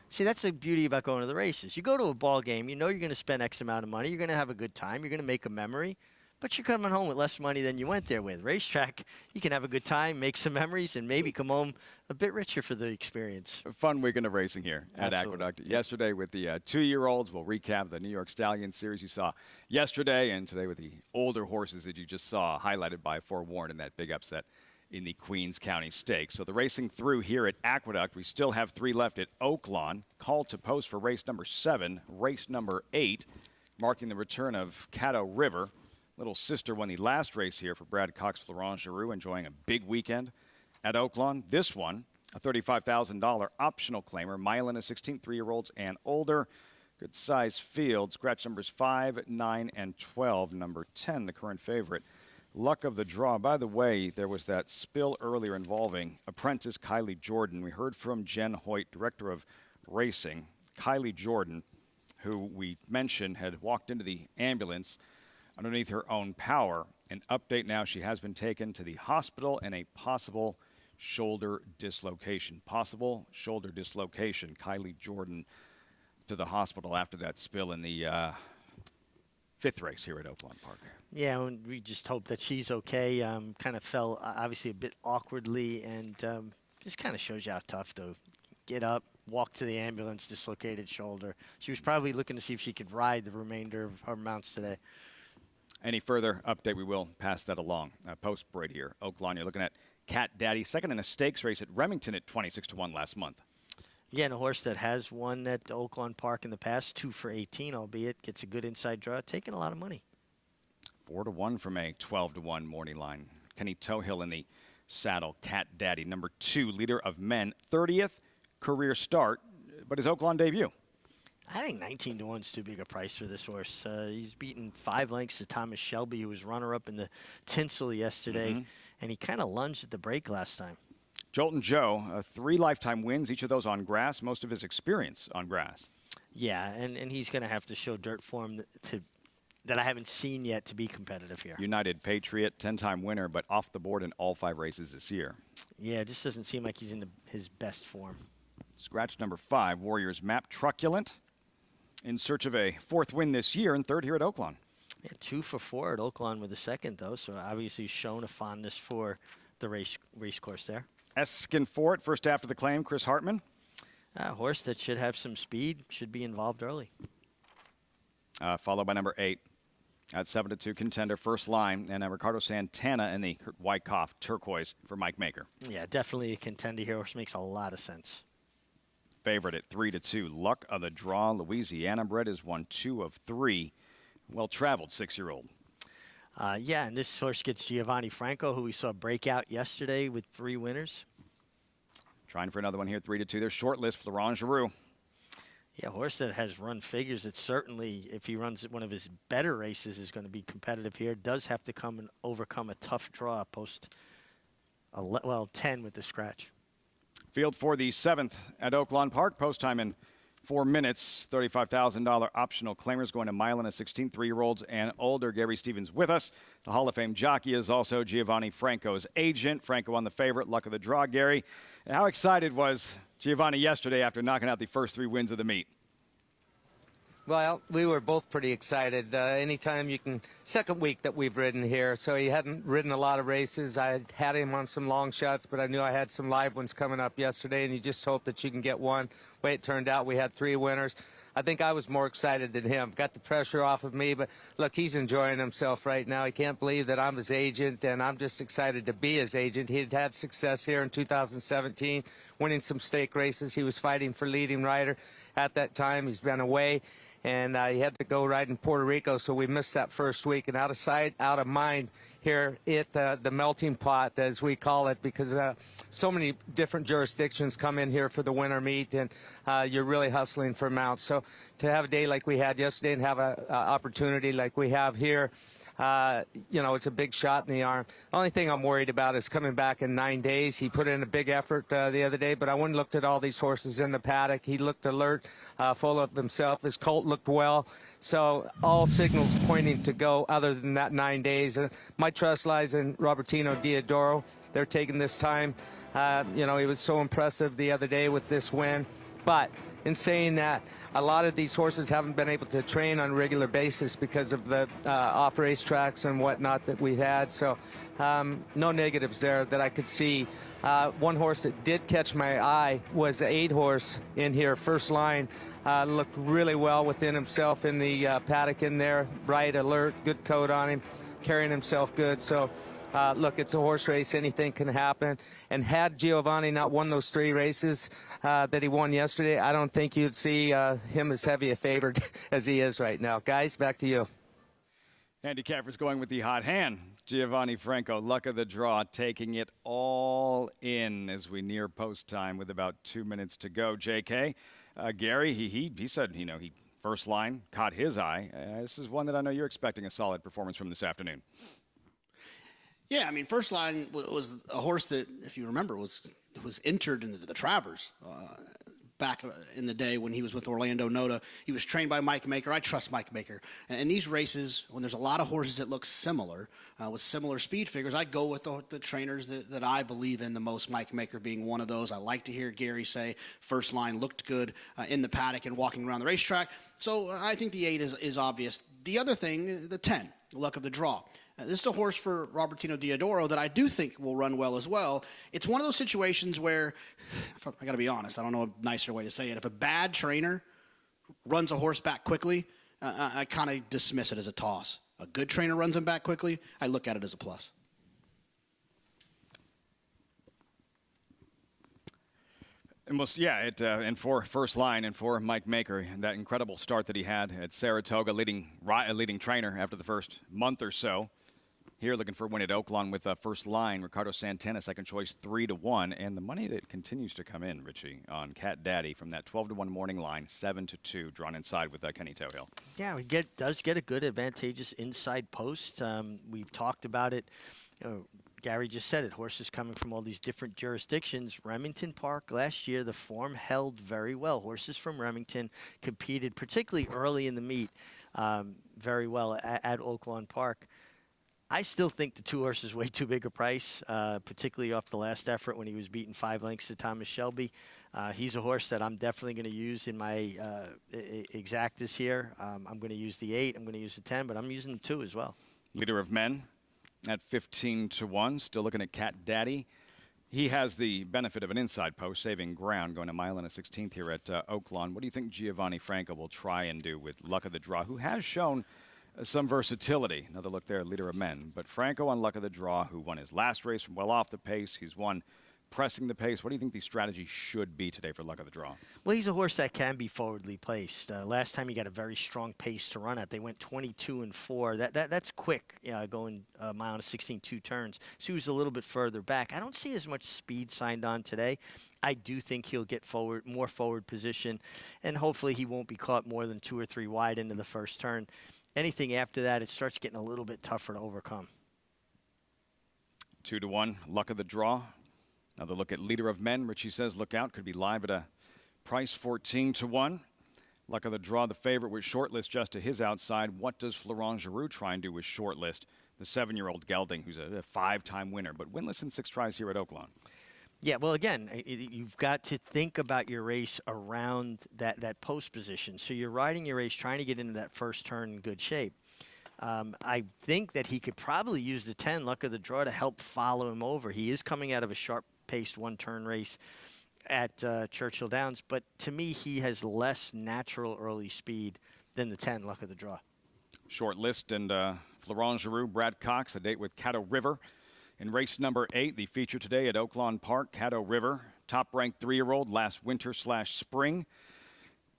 [SPEAKER 3] See, that's the beauty about going to the races. You go to a ball game, you know you're going to spend X amount of money. You're going to have a good time. You're going to make a memory. but you're coming home with less money than you went there with. Racetrack, you can have a good time, make some memories, and maybe come home a bit richer for the experience.
[SPEAKER 2] A fun weekend of racing here at Aqueduct. Yesterday with the 2-year-olds, we'll recap the New York Stallion series you saw yesterday, and today with the older horses that you just saw, highlighted by Forewarned in that big upset in the Queens County Stakes. So the racing through here at Aqueduct. We still have 3 left at Oaklawn. Called to post for race number 7, race number 8, marking the return of Caddo River. Little sister won the last race here for Brad Cox, Florent Giroux, enjoying a big weekend at Oaklawn. This one, a $35,000 optional claimer, mile and a 16, 3-year-olds and older. Good size field. Scratch numbers 5, 9, and 12. Number 10, the current favorite. Luck of the draw. By the way, there was that spill earlier involving apprentice Kylie Jordan. We heard from Jen Hoyt, director of racing. Kylie Jordan, who we mentioned had walked into the ambulance underneath her own power. An update now, she has been taken to the hospital in a possible shoulder dislocation. Possible shoulder dislocation. Kylie Jordan to the hospital after that spill in the 5th race here at Oaklawn Park.
[SPEAKER 3] Yeah, and we just hope that she's okay. Kind of fell, obviously, a bit awkwardly, and just kind of shows you how tough, though. Get up, walk to the ambulance, dislocated shoulder. She was probably looking to see if she could ride the remainder of her mounts today.
[SPEAKER 2] Any further update, we will pass that along. Post-break here, Oaklawn, you're looking at Cat Daddy, second in a stakes race at Remington at 26-1 last month.
[SPEAKER 3] Yeah, and a horse that has won at Oaklawn Park in the past, 2 for 18, albeit, gets a good inside draw, taking a lot of money.
[SPEAKER 2] 4-1 from a 12-1 morning line. Kenny Tohill in the saddle. Cat Daddy, number 2, leader of men, 30th career start, but his Oaklawn debut.
[SPEAKER 3] I think 19-1 is too big a price for this horse. He's beaten 5 lengths to Thomas Shelby, who was runner-up in the Tinsel yesterday, and he kind of lunged at the break last time.
[SPEAKER 2] Jolton Joe, 3 lifetime wins, each of those on grass, most of his experience on grass.
[SPEAKER 3] Yeah, and he's going to have to show dirt form that I haven't seen yet to be competitive here.
[SPEAKER 2] United Patriot, 10-time winner, but off the board in all 5 races this year.
[SPEAKER 3] Yeah, it just doesn't seem like he's in his best form.
[SPEAKER 2] Scratch number 5, Warriors Map, Truculent, in search of a 4th win this year and 3rd here at Oaklawn.
[SPEAKER 3] Yeah, 2 for 4 at Oaklawn with the 2nd, though, so obviously shown a fondness for the race course there.
[SPEAKER 2] Eskin Fort, first after the claim, Chris Hartman.
[SPEAKER 3] A horse that should have some speed, should be involved early.
[SPEAKER 2] Followed by number 8. At 7-2 contender, first line, and Ricardo Santana in the Wyckoff turquoise for Mike Maker.
[SPEAKER 3] Yeah, definitely a contender here, which makes a lot of sense.
[SPEAKER 2] Favorite at 3-2. Luck of the draw. Louisiana bred is won 2 of 3. Well-traveled 6-year-old.
[SPEAKER 3] Yeah, and this horse gets Giovanni Franco, who we saw break out yesterday with 3 winners.
[SPEAKER 2] Trying for another one here, 3-2. Their short list, Florent Giroux.
[SPEAKER 3] Yeah, a horse that has run figures that certainly, if he runs one of his better races, is going to be competitive here. Does have to come and overcome a tough draw post, 10 with the scratch.
[SPEAKER 2] Field for the 7th at Oaklawn Park. Post time in 4 minutes. $35,000 optional claimers going a mile and a 16, 3-year-olds and older. Gary Stevens with us. The Hall of Fame jockey is also Giovanni Franco's agent. Franco on the favorite. Luck of the draw, Gary. And how excited was Giovanni yesterday after knocking out the first 3 wins of the meet?
[SPEAKER 15] Well, we were both pretty excited. Anytime you can, second week that we've ridden here, so he hadn't ridden a lot of races. I had him on some long shots, but I knew I had some live ones coming up yesterday, and you just hope that you can get one. The way it turned out, we had 3 winners. I think I was more excited than him. Got the pressure off of me, but look, he's enjoying himself right now. He can't believe that I'm his agent, and I'm just excited to be his agent. He had success here in 2017, winning some stake races. He was fighting for leading rider at that time. He's been away, and he had to go ride in Puerto Rico, so we missed that first week. And out of sight, out of mind here at the melting pot, as we call it, because so many different jurisdictions come in here for the winter meet, and you're really hustling for mounts. So to have a day like we had yesterday and have an opportunity like we have here, you know, it's a big shot in the arm. The only thing I'm worried about is coming back in 9 days. He put in a big effort the other day, but I went and looked at all these horses in the paddock. He looked alert, full of himself. His colt looked well. So all signals pointing to go other than that 9 days. My trust lies in Robertino Diodoro. They're taking this time. You know, he was so impressive the other day with this win. But in saying that a lot of these horses haven't been able to train on a regular basis because of the off race tracks and whatnot that we had. So no negatives there that I could see. One horse that did catch my eye was the 8 horse in here, First Line. Looked really well within himself in the paddock in there. Bright, alert, good coat on him, carrying himself good. So look, it's a horse race. Anything can happen. And had Giovanni not won those 3 races that he won yesterday, I don't think you'd see him as heavy a favorite as he is right now. Guys, back to you.
[SPEAKER 2] Handicappers going with the hot hand. Giovanni Franco, luck of the draw, taking it all in as we near post time with about 2 minutes to go. JK, Gary, he said, he First Line caught his eye. This is one that I know you're expecting a solid performance from this afternoon.
[SPEAKER 16] Yeah, I mean, First Line was a horse that, if you remember, was entered into the Travers back in the day when he was with Orlando Noda. He was trained by Mike Maker. I trust Mike Maker. And in these races, when there's a lot of horses that look similar, with similar speed figures, I go with the trainers that I believe in the most, Mike Maker being one of those. I like to hear Gary say First Line looked good in the paddock and walking around the racetrack. So I think the 8 is obvious. The other thing, the 10, luck of the draw. This is a horse for Robertino Diodoro that I do think will run well as well. It's one of those situations where, I got to be honest, I don't know a nicer way to say it. If a bad trainer runs a horse back quickly, I kind of dismiss it as a toss. A good trainer runs him back quickly, I look at it as a plus.
[SPEAKER 2] And and for First Line and for Mike Maker, that incredible start that he had at Saratoga, leading trainer after the first month or so. Here looking for a win at Oaklawn with First Line, Ricardo Santana, second choice, 3-1. And the money that continues to come in, Richie, on Cat Daddy from that 12-1 morning line, 7-2, drawn inside with Kenny Tohill.
[SPEAKER 3] Yeah, does get a good advantageous inside post. We've talked about it. Gary just said it. Horses coming from all these different jurisdictions. Remington Park last year, the form held very well. Horses from Remington competed, particularly early in the meet, very well at Oaklawn Park. I still think the 2 horses way too big a price, particularly off the last effort when he was beaten 5 lengths to Thomas Shelby. He's a horse that I'm definitely going to use in my exactas here. I'm going to use the 8. I'm going to use the 10, but I'm using the 2 as well.
[SPEAKER 2] Leader of Men at 15-1. Still looking at Cat Daddy. He has the benefit of an inside post, saving ground, going a mile and a 16th here at Oaklawn. What do you think Giovanni Franco will try and do with luck of the draw, who has shown some versatility? Another look there, Leader of Men. But Franco on luck of the draw, who won his last race from well off the pace. He's won pressing the pace. What do you think the strategy should be today for luck of the draw?
[SPEAKER 3] Well, he's a horse that can be forwardly placed. Last time he got a very strong pace to run at. They went 22-4. That's quick, going a mile and 16, 2 turns. So he was a little bit further back. I don't see as much speed signed on today. I do think he'll get more forward position, and hopefully he won't be caught more than 2 or 3 wide into the first turn. Anything after that, it starts getting a little bit tougher to overcome.
[SPEAKER 2] 2-1, luck of the draw. Another look at Leader of Men. Richie says look out. Could be live at a price 14-1. Luck of the draw, the favorite with Shortlist just to his outside. What does Florent Giroux try and do with Shortlist? The 7-year-old gelding, who's a 5-time winner, but winless in 6 tries here at Oaklawn.
[SPEAKER 3] Yeah, well, again, you've got to think about your race around that post position. So you're riding your race trying to get into that first turn in good shape. I think that he could probably use the 10, luck of the draw, to help follow him over. He is coming out of a sharp-paced 1-turn race at Churchill Downs, but to me, he has less natural early speed than the 10, luck of the draw.
[SPEAKER 2] Short list, and Florent Giroux, Brad Cox, a date with Caddo River. In race number 8, the feature today at Oaklawn Park, Caddo River, top-ranked 3-year-old last winter/spring.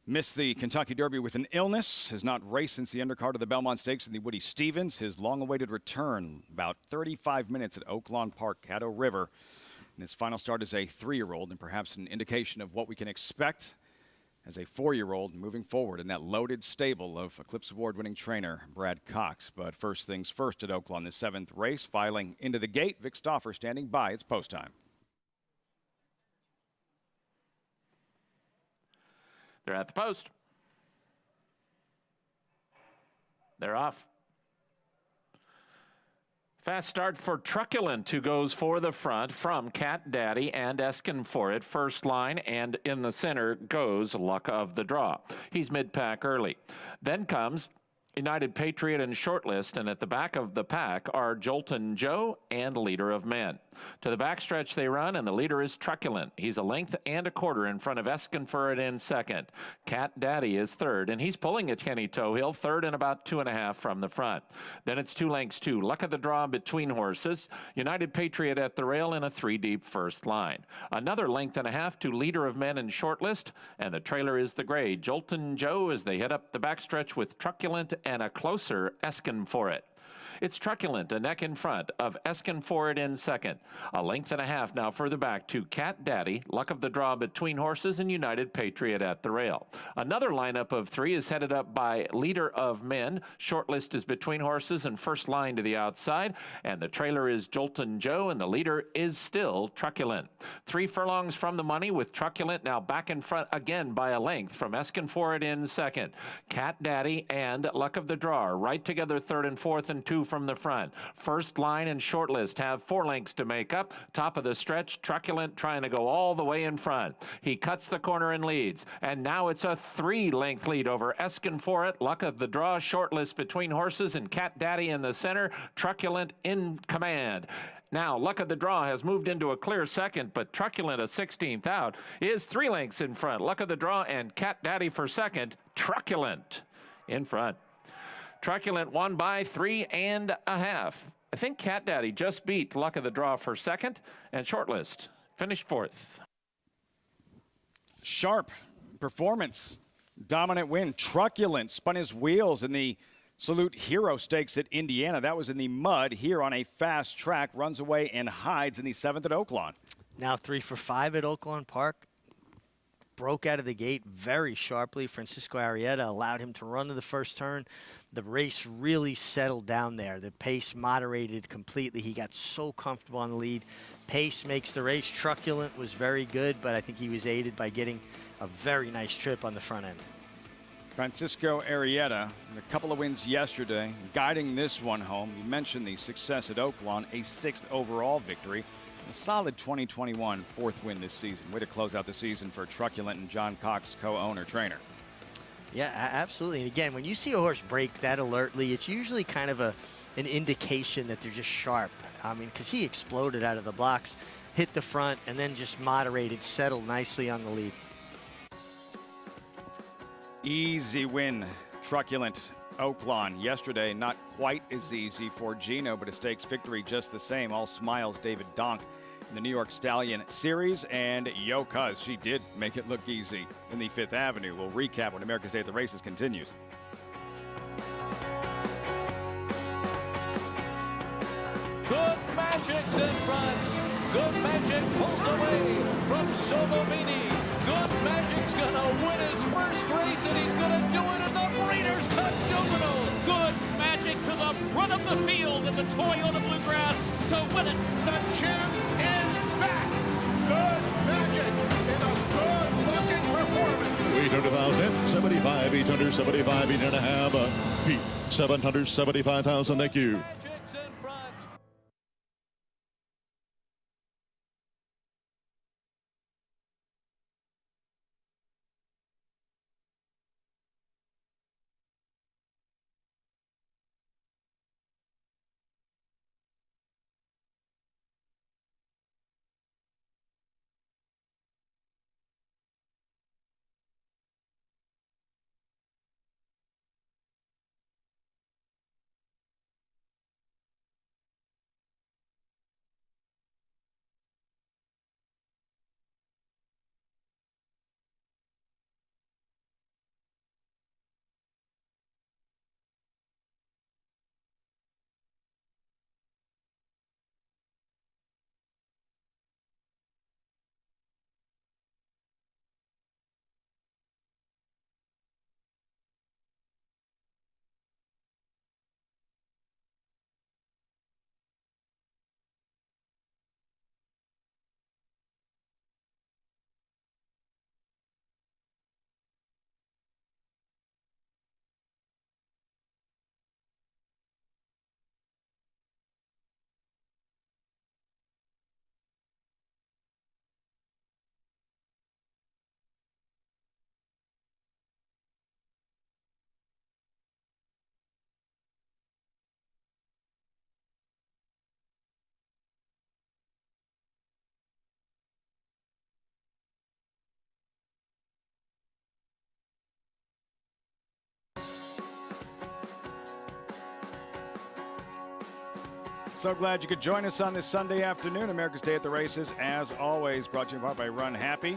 [SPEAKER 2] Missed the Kentucky Derby with an illness. Has not raced since the undercard of the Belmont Stakes in the Woody Stevens. His long-awaited return, about 35 minutes at Oaklawn Park, Caddo River. And his final start as a 3-year-old, and perhaps an indication of what we can expect as a 4-year-old moving forward in that loaded stable of Eclipse Award-winning trainer Brad Cox. But first things first at Oaklawn, the 7th race, filing into the gate. Vic Stauffer standing by. It's post time.
[SPEAKER 17] They're at the post. They're off. Fast start for Truculent, who goes for the front from Cat Daddy and Eskin for it. First line, and in the center goes Luck of the Draw. He's mid-pack early. Then comes United Patriot and Shortlist, and at the back of the pack are Jolton Joe and Leader of Men. To the backstretch they run, and the leader is Truculent. He's a length and a quarter in front of Eskin for it in second. Cat Daddy is third, and he's pulling at Kenny Toehill, third and about 2.5 from the front. Then it's 2 lengths to Luck of the Draw between horses, United Patriot at the rail, in a 3-deep first line. Another length and a half to Leader of Men and Shortlist, and the trailer is the gray Jolton Joe as they head up the backstretch with Truculent and a closer Eskin for it. It's Truculent, a neck in front of Eskin for it in second. A length and a half now further back to Cat Daddy, Luck of the Draw between horses, and United Patriot at the rail. Another lineup of 3 is headed up by Leader of Men. Shortlist is between horses and first line to the outside, and the trailer is Jolton Joe, and the leader is still Truculent. 3 furlongs from the money, with Truculent now back in front again by a length from Eskin for it in second. Cat Daddy and Luck of the Draw right together third and fourth, and 2 from the front. First line and Shortlist have 4 lengths to make up. Top of the stretch, Truculent trying to go all the way in front. He cuts the corner and leads, and now it's a 3-length lead over Eskin for it. Luck of the Draw, Shortlist between horses, and Cat Daddy in the center. Truculent in command. Now, Luck of the Draw has moved into a clear second, but Truculent, a 16th out, is 3 lengths in front. Luck of the Draw and Cat Daddy for second. Truculent in front. Truculent won by 3.5. I think Cat Daddy just beat Luck of the Draw for second, and Shortlist finished fourth.
[SPEAKER 2] Sharp performance. Dominant win. Truculent spun his wheels in the Salute Hero Stakes at Indiana. That was in the mud. Here on a fast track, runs away and hides in the 7th at Oaklawn.
[SPEAKER 3] Now 3 for 5 at Oaklawn Park. Broke out of the gate very sharply. Francisco Arrieta allowed him to run to the first turn. The race really settled down there. The pace moderated completely. He got so comfortable on the lead. Pace makes the race. Truculent was very good, but I think he was aided by getting a very nice trip on the front end.
[SPEAKER 2] Francisco Arrieta, a couple of wins yesterday, guiding this one home. You mentioned the success at Oaklawn, a 6th overall victory. A solid 2021 4th win this season. Way to close out the season for Truculent and John Cox, co-owner, trainer.
[SPEAKER 3] Yeah, absolutely. And again, when you see a horse break that alertly, it's usually kind of an indication that they're just sharp. I mean, because he exploded out of the blocks, hit the front, and then just moderated, settled nicely on the lead.
[SPEAKER 2] Easy win, Truculent. Oaklawn yesterday, not quite as easy for Gino, but a stakes victory just the same. All smiles, David Donk in the New York Stallion Series, and Yo Cuz, she did make it look easy in the 5th Avenue. We'll recap when America's Day at the Races continues.
[SPEAKER 4] Good Magic's in front. Good Magic pulls away from Sobomini. Good Magic's gonna win his first race, and he's gonna do it in the Breeders' Cup Juvenile.
[SPEAKER 5] Good Magic to the front of the field in the Toyota Bluegrass to win it.
[SPEAKER 4] The champ is back. Good Magic in a good-looking performance.
[SPEAKER 8] 800,000, 75, 875, 8.5. Pete, 775,000. Thank you.
[SPEAKER 2] So glad you could join us on this Sunday afternoon. America's Day at the Races, as always, brought to you in part by Run Happy.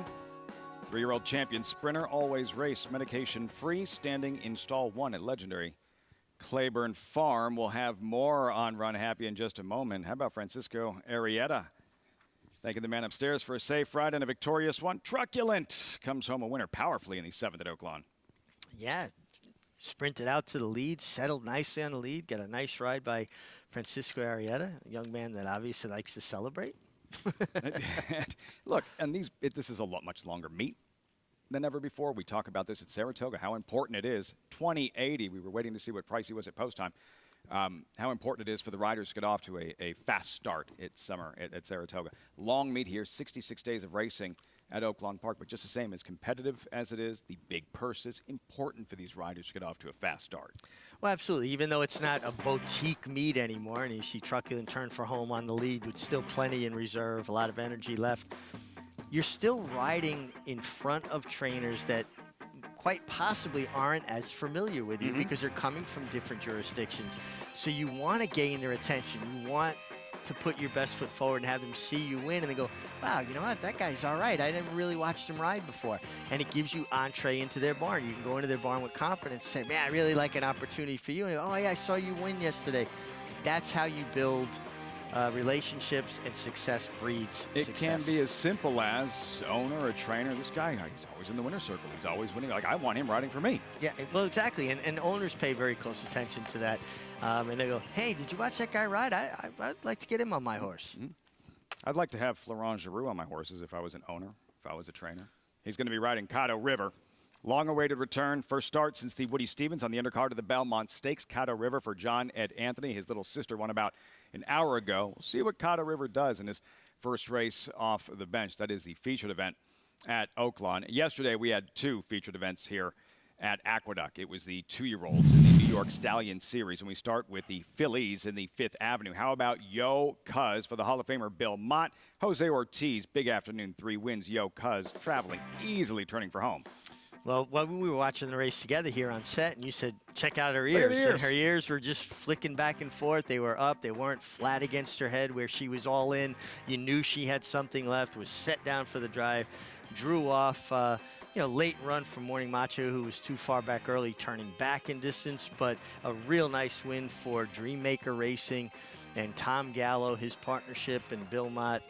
[SPEAKER 2] 3-year-old champion sprinter, always race medication-free, standing in stall 1 at legendary Claiborne Farm. We'll have more on Run Happy in just a moment. How about Francisco Arrieta? Thanking the man upstairs for a safe ride and a victorious one. Truculent comes home a winner powerfully in the 7th at Oaklawn.
[SPEAKER 3] Yeah, sprinted out to the lead, settled nicely on the lead, got a nice ride by Francisco Arrieta, a young man that obviously likes to celebrate.
[SPEAKER 2] Look, and this is a much longer meet than ever before. We talk about this at Saratoga, how important it is. 2080, we were waiting to see what price he was at post time. How important it is for the riders to get off to a fast start at summer at Saratoga. Long meet here, 66 days of racing at Oaklawn Park, but just the same, as competitive as it is, the big purses, important for these riders to get off to a fast start.
[SPEAKER 3] Well, absolutely. Even though it's not a boutique meet anymore, and you see Truculent turn for home on the lead with still plenty in reserve, a lot of energy left, you're still riding in front of trainers that quite possibly aren't as familiar with you because they're coming from different jurisdictions. So you want to gain their attention. You want to put your best foot forward and have them see you win, and they go, wow, you know what, that guy's all right. I never really watched him ride before. And it gives you entree into their barn. You can go into their barn with confidence and say, man, I really like an opportunity for you. And go, oh, yeah, I saw you win yesterday. That's how you build relationships, and success breeds success.
[SPEAKER 2] It can be as simple as owner or trainer. This guy, he's always in the winner's circle. He's always winning. Like, I want him riding for me.
[SPEAKER 3] Yeah, well, exactly. And owners pay very close attention to that. And they go, hey, did you watch that guy ride? I'd like to get him on my horse.
[SPEAKER 2] I'd like to have Florent Giroux on my horses if I was an owner, if I was a trainer. He's going to be riding Caddo River. Long-awaited return. First start since the Woody Stevens on the undercard of the Belmont Stakes. Caddo River for John Ed Anthony. His little sister won about an hour ago. We'll see what Caddo River does in his first race off the bench. That is the featured event at Oaklawn. Yesterday, we had 2 featured events here at Aqueduct. It was the 2-year-olds in the New York Stallion Series, and we start with the fillies in the 5th Avenue. How about Yo Cuz for the Hall of Famer Bill Mott? Jose Ortiz, big afternoon, 3 wins. Yo Cuz traveling easily, turning for home.
[SPEAKER 3] Well, when we were watching the race together here on set, and you said, check out her ears. And her ears were just flicking back and forth. They were up. They weren't flat against her head where she was all in. You knew she had something left, was set down for the drive, drew off, late run from Morning Macho, who was too far back early, turning back in distance, but a real nice win for Dreammaker Racing and Tom Gallo, his partnership, and Bill Mott.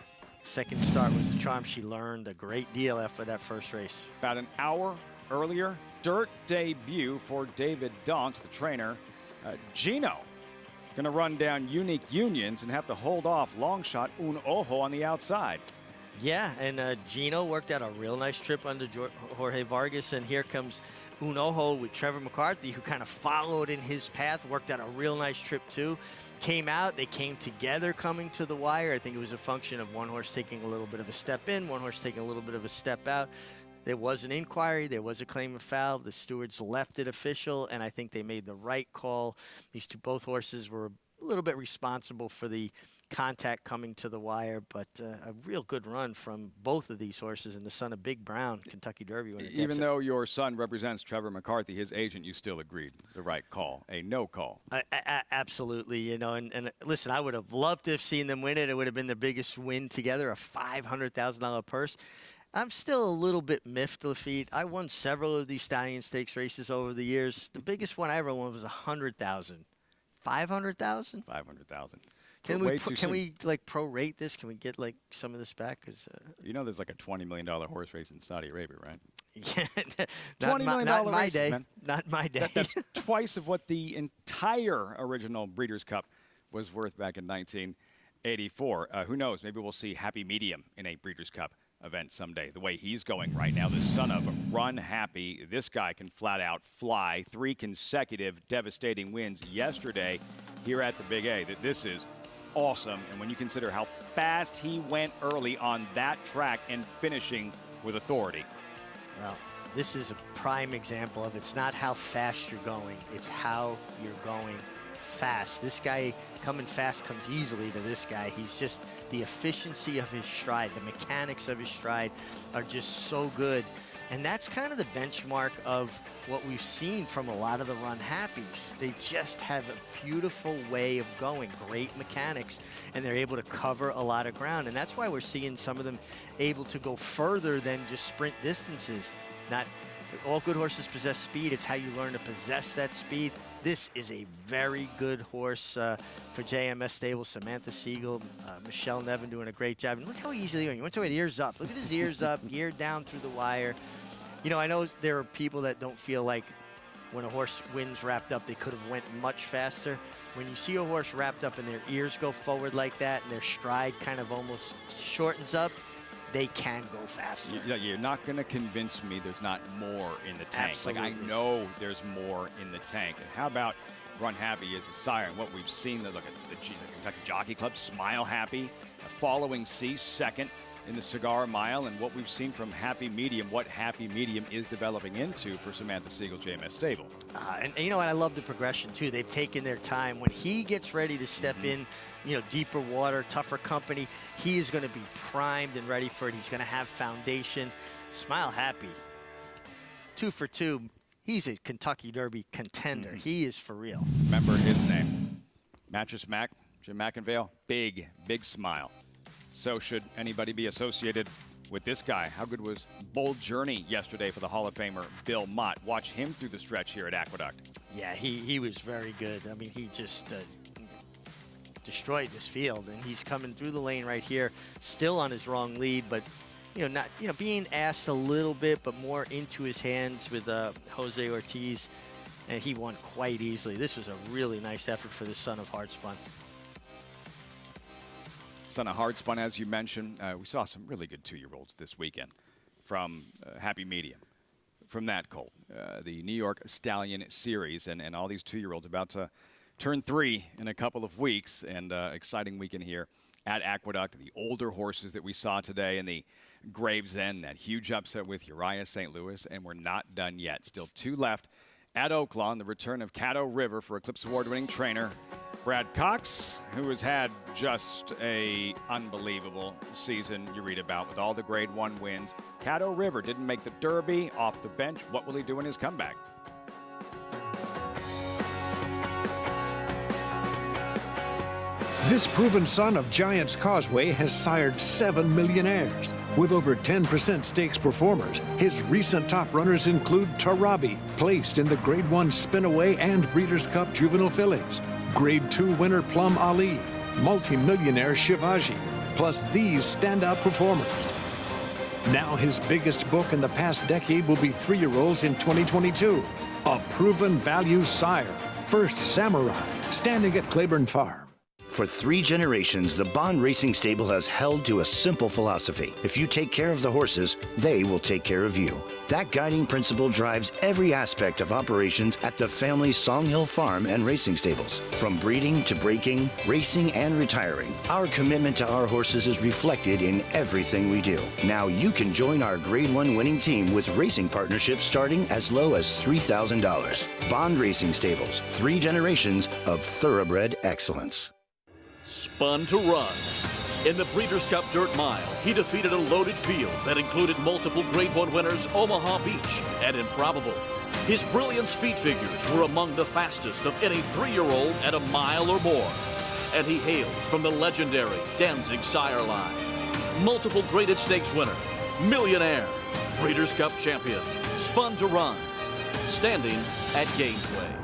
[SPEAKER 3] Second start was the charm. She learned a great deal after that first race.
[SPEAKER 2] About an hour earlier, dirt debut for David Donks, the trainer. Gino going to run down Unique Unions and have to hold off long shot Un Ojo on the outside.
[SPEAKER 3] Yeah, and Gino worked out a real nice trip under Jorge Vargas, and here comes Un Ojo with Trevor McCarthy, who kind of followed in his path, worked out a real nice trip too. Came out, they came together coming to the wire. I think it was a function of one horse taking a little bit of a step in, one horse taking a little bit of a step out. There was an inquiry. There was a claim of foul. The stewards left it official, and I think they made the right call. Both horses were a little bit responsible for the contact coming to the wire, but a real good run from both of these horses, and the son of Big Brown, Kentucky Derby winner.
[SPEAKER 2] Even though your son represents Trevor McCarthy, his agent, you still agreed the right call, a no call.
[SPEAKER 3] Absolutely, and listen, I would have loved to have seen them win it. It would have been the biggest win together, a $500,000 purse. I'm still a little bit miffed, Lafitte. I won several of these Stallion Stakes races over the years. The biggest one I ever won was $100,000. $500,000?
[SPEAKER 2] $500,000.
[SPEAKER 3] Can we like prorate this? Can we get like some of this back? Cause
[SPEAKER 2] there's like a $20 million horse race in Saudi Arabia, right?
[SPEAKER 3] Yeah,
[SPEAKER 2] $20 million
[SPEAKER 3] not my
[SPEAKER 2] races,
[SPEAKER 3] day.
[SPEAKER 2] Man.
[SPEAKER 3] Not my day.
[SPEAKER 2] That's twice of what the entire original Breeders' Cup was worth back in 1984. Who knows? Maybe we'll see Happy Medium in a Breeders' Cup event someday. The way he's going right now, the son of Run Happy, this guy can flat out fly. 3 consecutive devastating wins yesterday here at the Big A. This is awesome, and when you consider how fast he went early on that track and finishing with authority.
[SPEAKER 3] Well, this is a prime example of it's not how fast you're going, it's how you're going fast. This guy coming fast comes easily to this guy. He's just, the efficiency of his stride, the mechanics of his stride are just so good. And that's kind of the benchmark of what we've seen from a lot of the Run Happies. They just have a beautiful way of going, great mechanics, and they're able to cover a lot of ground. And that's why we're seeing some of them able to go further than just sprint distances. Not all good horses possess speed. It's how you learn to possess that speed. This is a very good horse for JMS Stable. Samantha Siegel, Michelle Nevin doing a great job. And look how easily he went to it, ears up. Look at his ears up, geared down through the wire. You know, I know there are people that don't feel like when a horse wins wrapped up, they could have went much faster. When you see a horse wrapped up and their ears go forward like that and their stride kind of almost shortens up, they can go faster.
[SPEAKER 2] You're not going to convince me there's not more in the tank.
[SPEAKER 3] Absolutely.
[SPEAKER 2] Like, I know there's more in the tank. And how about Run Happy as a sire? And what we've seen, look at the Kentucky Jockey Club, Smile Happy, following C, second in the Cigar Mile, and what we've seen from Happy Medium, what Happy Medium is developing into for Samantha Siegel, JMS Stable.
[SPEAKER 3] And you know what? I love the progression, too. They've taken their time. When he gets ready to step in, you know, deeper water, tougher company, he is going to be primed and ready for it. He's going to have foundation. Smile Happy, 2 for 2. He's a Kentucky Derby contender. He is for real.
[SPEAKER 2] Remember his name. Mattress Mac, Jim McInvale, big, big smile. So should anybody be associated with this guy. How good was Bold Journey yesterday for the Hall of Famer Bill Mott? Watch him through the stretch here at Aqueduct.
[SPEAKER 3] Yeah, he was very good. I mean, he just destroyed this field, and he's coming through the lane right here, still on his wrong lead, but being asked a little bit, but more into his hands with Jose Ortiz, and he won quite easily. This was a really nice effort for the son of Hardspun.
[SPEAKER 2] Son of Hardspun, as you mentioned, we saw some really good 2-year-olds this weekend from Happy Medium, from that colt, the New York Stallion Series, and all these 2-year-olds about to turn 3 in a couple of weeks, and exciting weekend here at Aqueduct. The older horses that we saw today in the Gravesend, that huge upset with Uriah St. Louis, and we're not done yet. Still 2 left at Oaklawn, the return of Caddo River for Eclipse Award-winning trainer Brad Cox, who has had just a unbelievable season you read about with all the Grade 1 wins. Caddo River didn't make the Derby, off the bench. What will he do in his comeback?
[SPEAKER 1] This proven son of Giants Causeway has sired 7 millionaires. With over 10% stakes performers, his recent top runners include Tarabi, placed in the Grade 1 Spinaway and Breeders' Cup Juvenile Fillies, Grade 2 winner Plum Ali, multi-millionaire Shivaji, plus these standout performers. Now his biggest book in the past decade will be 3-year-olds in 2022. A proven value sire, First Samurai, standing at Claiborne Farm.
[SPEAKER 10] For 3 generations, the Bond Racing Stable has held to a simple philosophy. If you take care of the horses, they will take care of you. That guiding principle drives every aspect of operations at the family's Songhill Farm and Racing Stables. From breeding to breaking, racing and retiring, our commitment to our horses is reflected in everything we do. Now you can join our Grade 1 winning team with racing partnerships starting as low as $3,000. Bond Racing Stables, 3 generations of thoroughbred excellence.
[SPEAKER 11] Spun to Run. In the Breeders' Cup Dirt Mile, he defeated a loaded field that included multiple Grade 1 winners Omaha Beach and Improbable. His brilliant speed figures were among the fastest of any 3-year-old at a mile or more. And he hails from the legendary Danzig sire line. Multiple graded stakes winner, millionaire, Breeders' Cup champion, Spun to Run, standing at Gainesway.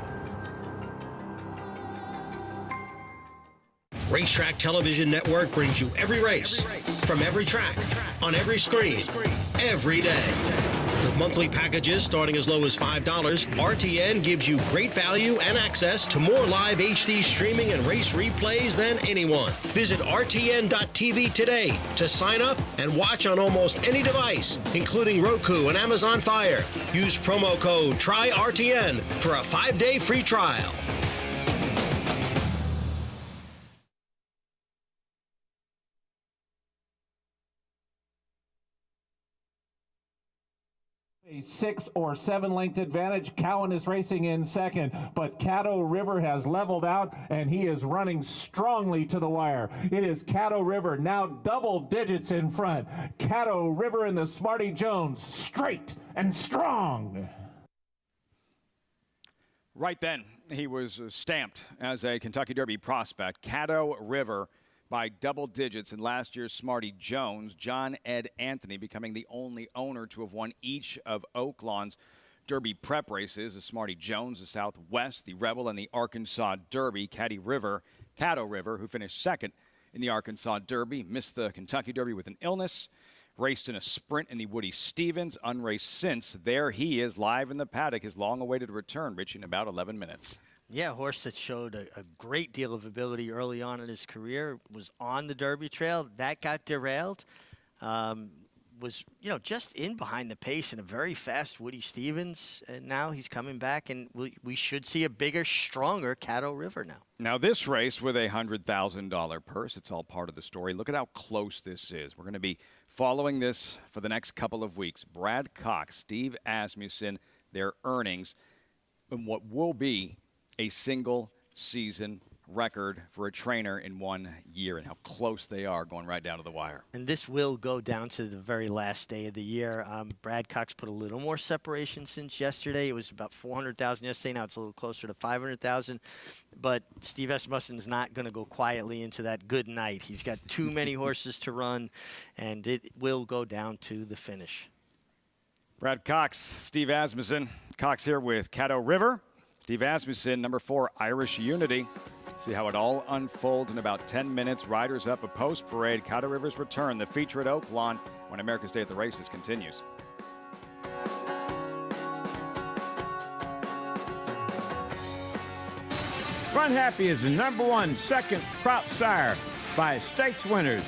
[SPEAKER 12] Racetrack Television Network brings you every race, from every track, on every screen, every day. With monthly packages starting as low as $5, RTN gives you great value and access to more live HD streaming and race replays than anyone. Visit RTN.tv today to sign up and watch on almost any device, including Roku and Amazon Fire. Use promo code TRYRTN for a 5-day free trial.
[SPEAKER 7] 6 or 7 length advantage. Cowan is racing in second, but Caddo River has leveled out and he is running strongly to the wire. It is Caddo River now double digits in front. Caddo River and the Smarty Jones straight and strong.
[SPEAKER 2] Right then, he was stamped as a Kentucky Derby prospect. Caddo River by double digits in last year's Smarty Jones. John Ed Anthony becoming the only owner to have won each of Oaklawn's Derby prep races. The Smarty Jones, the Southwest, the Rebel, and the Arkansas Derby. Caddo River, who finished second in the Arkansas Derby, missed the Kentucky Derby with an illness. Raced in a sprint in the Woody Stevens, unraced since. There he is, live in the paddock, his long-awaited return, reaching about 11 minutes.
[SPEAKER 3] Yeah, a horse that showed a great deal of ability early on in his career, was on the Derby trail. That got derailed. Was, just in behind the pace in a very fast Woody Stevens. And now he's coming back, and we should see a bigger, stronger Caddo River now.
[SPEAKER 2] Now this race with a $100,000 purse, it's all part of the story. Look at how close this is. We're going to be following this for the next couple of weeks. Brad Cox, Steve Asmussen, their earnings, and what will be a single season record for a trainer in 1 year, and how close they are going right down to the wire.
[SPEAKER 3] And this will go down to the very last day of the year. Brad Cox put a little more separation since yesterday. It was about 400,000 yesterday. Now it's a little closer to 500,000. But Steve Asmussen's not going to go quietly into that good night. He's got too many horses to run, and it will go down to the finish.
[SPEAKER 2] Brad Cox, Steve Asmussen. Cox here with Caddo River. Steve Asmussen, number 4, Irish Unity. See how it all unfolds in about 10 minutes. Riders up a post parade. Caddo River's return. The feature at Oaklawn when America's Day at the Races continues.
[SPEAKER 13] Run Happy is the #1 second crop sire by stakes winners,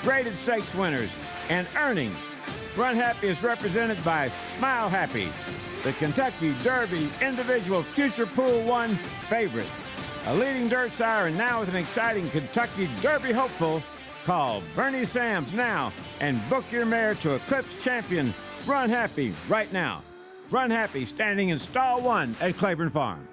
[SPEAKER 13] graded stakes winners, and earnings. Run Happy is represented by Smile Happy, the Kentucky Derby individual Future Pool 1 favorite. A leading dirt sire, and now with an exciting Kentucky Derby hopeful. Call Bernie Sams now and book your mare to Eclipse Champion Run Happy right now. Run Happy standing in stall 1 at Claiborne Farm.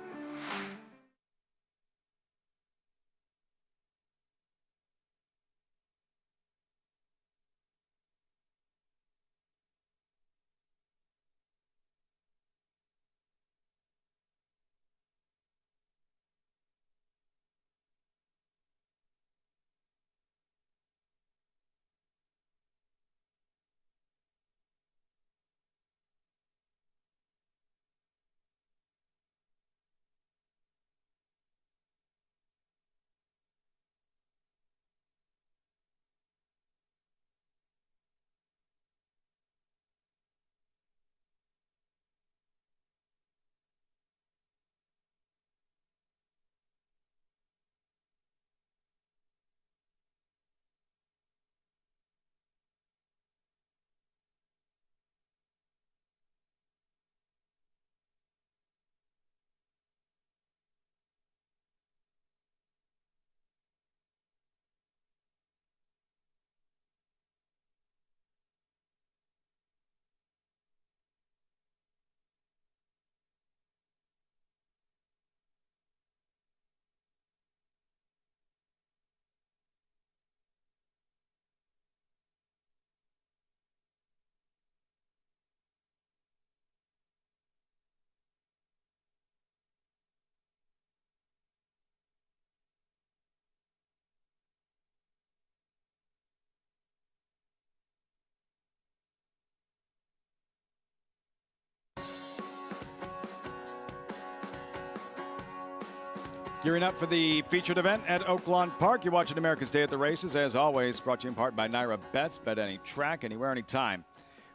[SPEAKER 2] Gearing up for the featured event at Oaklawn Park. You're watching America's Day at the Races, as always, brought to you in part by Naira Bets. Bet any track, anywhere, anytime.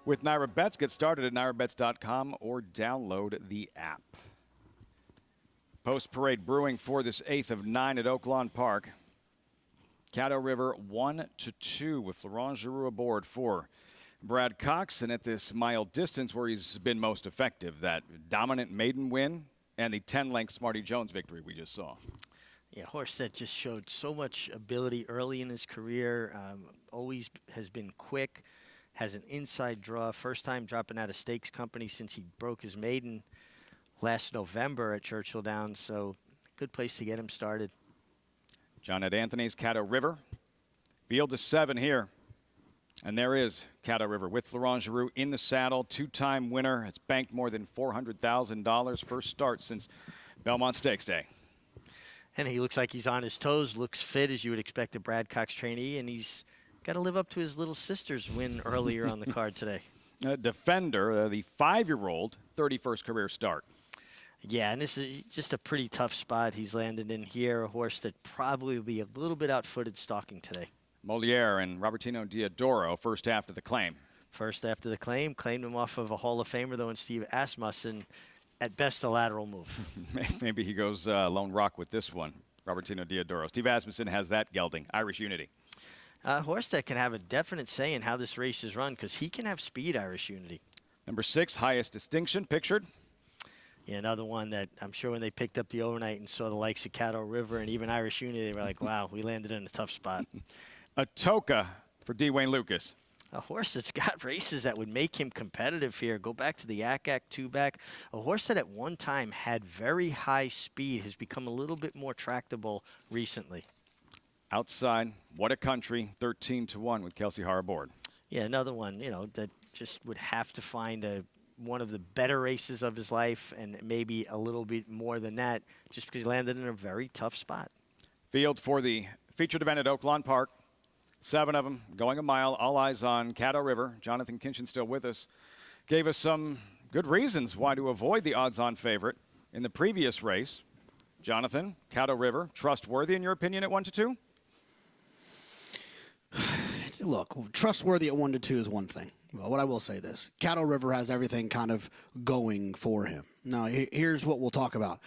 [SPEAKER 2] With Naira Bets, get started at nairabets.com or download the app. Post-parade brewing for this 8th of 9 at Oaklawn Park. Caddo River 1-2 with Florent Giroux aboard for Brad Cox. And at this mile distance where he's been most effective, that dominant maiden win and the 10-length Smarty Jones victory we just saw.
[SPEAKER 3] Yeah, horse that just showed so much ability early in his career, always has been quick, has an inside draw. First time dropping out of stakes company since he broke his maiden last November at Churchill Downs. So good place to get him started.
[SPEAKER 2] John at Anthony's Caddo River. Field to 7 here. And there is Caddo River with Florent Giroux in the saddle. 2-time winner. It's banked more than $400,000. First start since Belmont Stakes Day.
[SPEAKER 3] And he looks like he's on his toes, looks fit as you would expect a Brad Cox trainee, and he's got to live up to his little sister's win earlier on the card today.
[SPEAKER 2] Defender, the 5-year-old, 31st career start.
[SPEAKER 3] Yeah, and this is just a pretty tough spot he's landed in here, a horse that probably will be a little bit outfooted stalking today.
[SPEAKER 2] Moliere and Robertino Diodoro first after the claim.
[SPEAKER 3] First after the claim, claimed him off of a Hall of Famer, though, in Steve Asmussen. At best, a lateral move.
[SPEAKER 2] Maybe he goes Lone Rock with this one, Robertino Diodoro. Steve Asmussen has that gelding, Irish Unity.
[SPEAKER 3] A horse that can have a definite say in how this race is run, because he can have speed, Irish Unity.
[SPEAKER 2] Number 6, highest distinction, pictured.
[SPEAKER 3] Yeah, another one that I'm sure when they picked up the overnight and saw the likes of Caddo River and even Irish Unity, they were like, wow, we landed in a tough spot.
[SPEAKER 2] Atoka for D. Wayne Lucas.
[SPEAKER 3] A horse that's got races that would make him competitive here. Go back to the Yak 2-back. A horse that at one time had very high speed has become a little bit more tractable recently.
[SPEAKER 2] Outside, What a Country, 13-1 with Kelsey Hara aboard.
[SPEAKER 3] Yeah, another one, you know, that just would have to find one of the better races of his life and maybe a little bit more than that just because he landed in a very tough spot.
[SPEAKER 2] Field for the featured event at Oaklawn Park. 7 of them going a mile. All eyes on Caddo River. Jonathan Kinchin still with us. Gave us some good reasons why to avoid the odds-on favorite in the previous race. Jonathan, Caddo River, trustworthy in your opinion at 1-2?
[SPEAKER 16] Look, trustworthy at 1-2 is one thing. Well, what I will say this. Caddo River has everything kind of going for him. Now, here's what we'll talk about.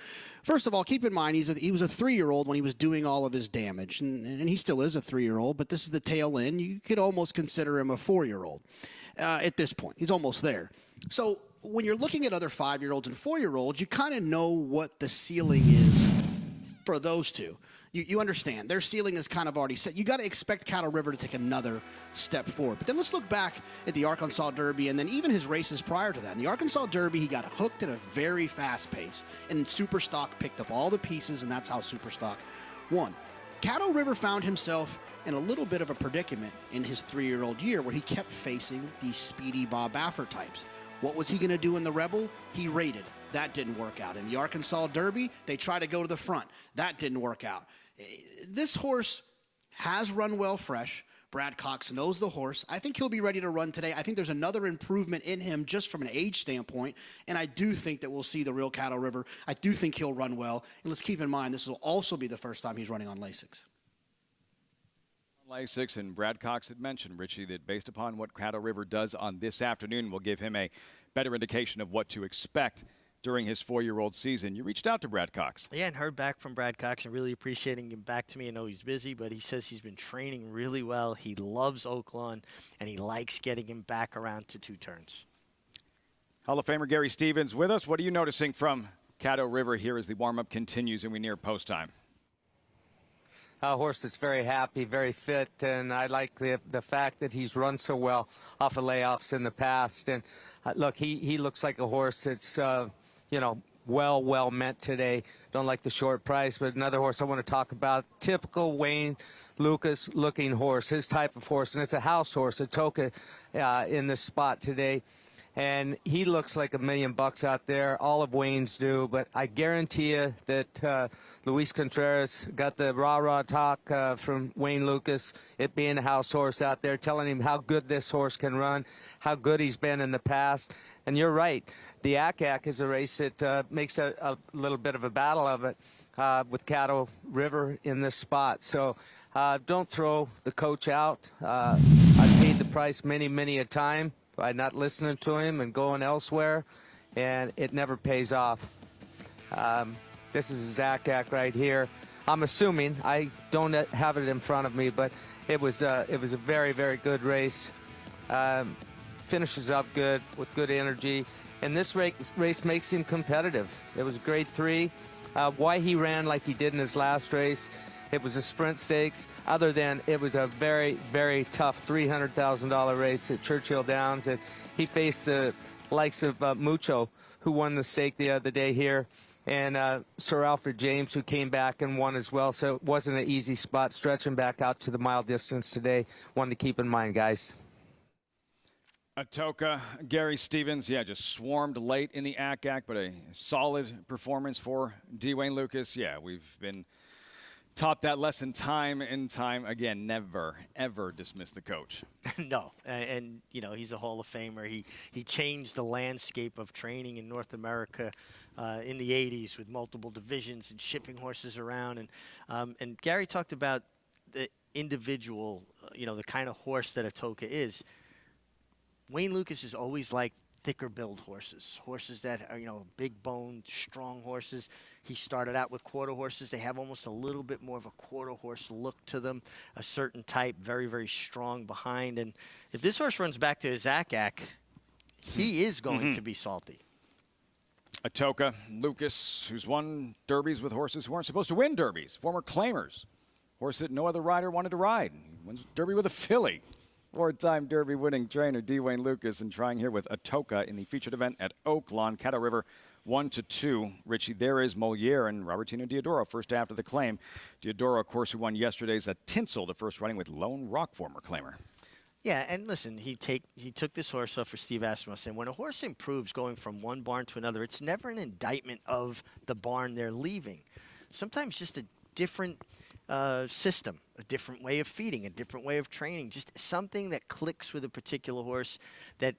[SPEAKER 16] First of all, keep in mind he was a 3-year-old when he was doing all of his damage, and he still is a 3-year-old, but this is the tail end. You could almost consider him a 4-year-old at this point. He's almost there. So when you're looking at other 5-year-olds and 4-year-olds, you kind of know what the ceiling is for those two. You understand. Their ceiling is kind of already set. You got to expect Caddo River to take another step forward. But then let's look back at the Arkansas Derby and then even his races prior to that. In the Arkansas Derby, he got hooked at a very fast pace. And Superstock picked up all the pieces, and that's how Superstock won. Caddo River found himself in a little bit of a predicament in his 3-year-old year where he kept facing these speedy Bob Baffert types. What was he going to do in the Rebel? He raided. That didn't work out. In the Arkansas Derby, they tried to go to the front. That didn't work out. This horse has run well fresh. Brad Cox knows the horse. I think he'll be ready to run today. I think there's another improvement in him just from an age standpoint, and I do think that we'll see the real Caddo River. I do think he'll run well, and let's keep in mind this will also be the first time he's running on Lasix.
[SPEAKER 2] Lasix, and Brad Cox had mentioned, Richie, that based upon what Caddo River does on this afternoon will give him a better indication of what to expect during his 4-year-old season. You reached out to Brad Cox.
[SPEAKER 3] Yeah, and heard back from Brad Cox and really appreciating him back to me. I know he's busy, but he says he's been training really well. He loves Oaklawn, and he likes getting him back around to 2 turns.
[SPEAKER 2] Hall of Famer Gary Stevens with us. What are you noticing from Caddo River here as the warm-up continues and we near post time?
[SPEAKER 15] A horse that's very happy, very fit, and I like the fact that he's run so well off of layoffs in the past. And look, he looks like a horse that's well meant today. Don't like the short price, but another horse I want to talk about, typical Wayne Lucas looking horse, his type of horse, and it's a house horse, Atoka, in this spot today. And he looks like $1 million out there. All of Wayne's do, but I guarantee you that Luis Contreras got the rah-rah talk from Wayne Lucas, it being a house horse out there, telling him how good this horse can run, how good he's been in the past. And you're right, the Yak is a race that makes a little bit of a battle of it with Caddo River in this spot. So don't throw the coach out. I've paid the price many a time by not listening to him and going elsewhere, and it never pays off. This is a Zach right here. I'm assuming, I don't have it in front of me, but it was a very good race. Finishes up good with good energy, and this race makes him competitive. It was a grade 3. Why he ran like he did in his last race, It was a sprint stakes, other than it was a very, very tough $300,000 race at Churchill Downs. And he faced the likes of Mucho, who won the stake the other day here, and Sir Alfred James, who came back and won as well. So it wasn't an easy spot stretching back out to the mile distance today. One to keep in mind, guys.
[SPEAKER 2] Atoka, Gary Stevens, yeah, just swarmed late in the ACAC, but a solid performance for Dwayne Lucas. Yeah, we've been taught that lesson time and time again. Never, ever dismiss the coach.
[SPEAKER 3] No, and you know, he's a Hall of Famer. He changed the landscape of training in North America in the 80s with multiple divisions and shipping horses around. And Gary talked about the individual, you know, the kind of horse that Atoka is. Wayne Lucas is always like thicker build horses that are, you know, big boned, strong horses. He started out with quarter horses. They have almost a little bit more of a quarter horse look to them, a certain type, very, very strong behind. And if this horse runs back to his ACAC, he is going to be salty.
[SPEAKER 2] Atoka, Lucas, who's won derbies with horses who weren't supposed to win derbies, former claimers, horse that no other rider wanted to ride. He wins derby with a filly. Four-time Derby winning trainer Dwayne Lucas, and trying here with Atoka in the featured event at Oaklawn. Caddo River 1-2. Richie, there is Moliere and Robertino Diodoro first after the claim. Diodoro, of course, who won yesterday's at Tinsel, the first running with Lone Rock, former claimer.
[SPEAKER 3] Yeah, and listen, he took this horse off for Steve Asmus, and when a horse improves going from one barn to another, it's never an indictment of the barn they're leaving. Sometimes just a different system, a different way of feeding, a different way of training, just something that clicks with a particular horse that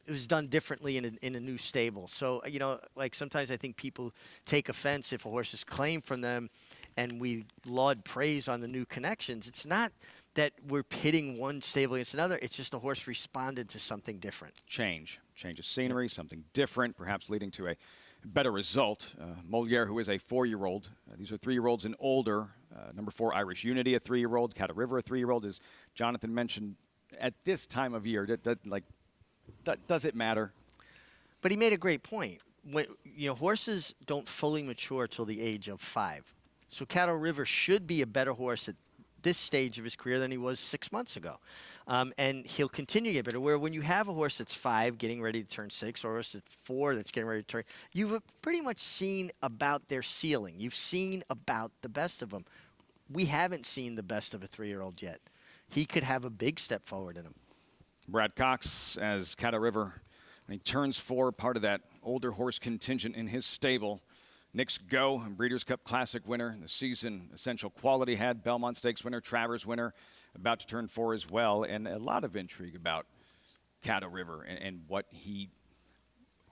[SPEAKER 3] was done differently in a new stable. So, you know, like sometimes I think people take offense if a horse is claimed from them and we laud praise on the new connections. It's not that we're pitting one stable against another. It's just a horse responded to something different. Change
[SPEAKER 2] of scenery, something different, perhaps leading to a better result. Moliere, who is a 4-year-old. These are 3-year-olds and older. Number 4, Irish Unity, a 3-year-old. Caddo River, a 3-year-old. As Jonathan mentioned, at this time of year, does it matter?
[SPEAKER 3] But he made a great point. When, you know, horses don't fully mature till the age of 5. So Caddo River should be a better horse at this stage of his career than he was 6 months ago. And he'll continue to get better. Where when you have a horse that's 5 getting ready to turn 6, or a horse that's 4 that's getting ready to turn, you've pretty much seen about their ceiling. You've seen about the best of them. We haven't seen the best of a 3-year-old yet. He could have a big step forward in him.
[SPEAKER 2] Brad Cox, as Caddo River, he turns 4, part of that older horse contingent in his stable. Nick's Go, Breeders' Cup Classic winner, the season essential quality had, Belmont Stakes winner, Travers winner, about to turn 4 as well, and a lot of intrigue about Caddo River and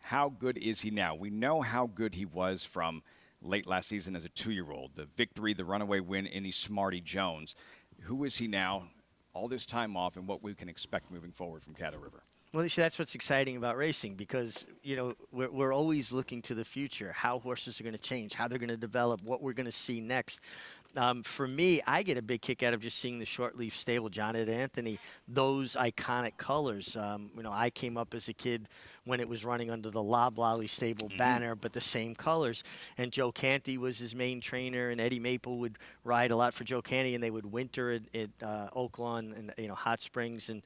[SPEAKER 2] how good is he now? We know how good he was from late last season as a 2-year-old, the victory, the runaway win in the Smarty Jones. Who is he now, all this time off, and what we can expect moving forward from Caddo River?
[SPEAKER 3] Well, you see, that's what's exciting about racing, because, you know, we're always looking to the future, how horses are going to change, how they're going to develop, what we're going to see next. For me, I get a big kick out of just seeing the short leaf stable, John Ed Anthony, those iconic colors. You know, I came up as a kid when it was running under the Loblolly stable banner, but the same colors. And Joe Canty was his main trainer, and Eddie Maple would ride a lot for Joe Canty, and they would winter at Oaklawn and, you know, Hot Springs. And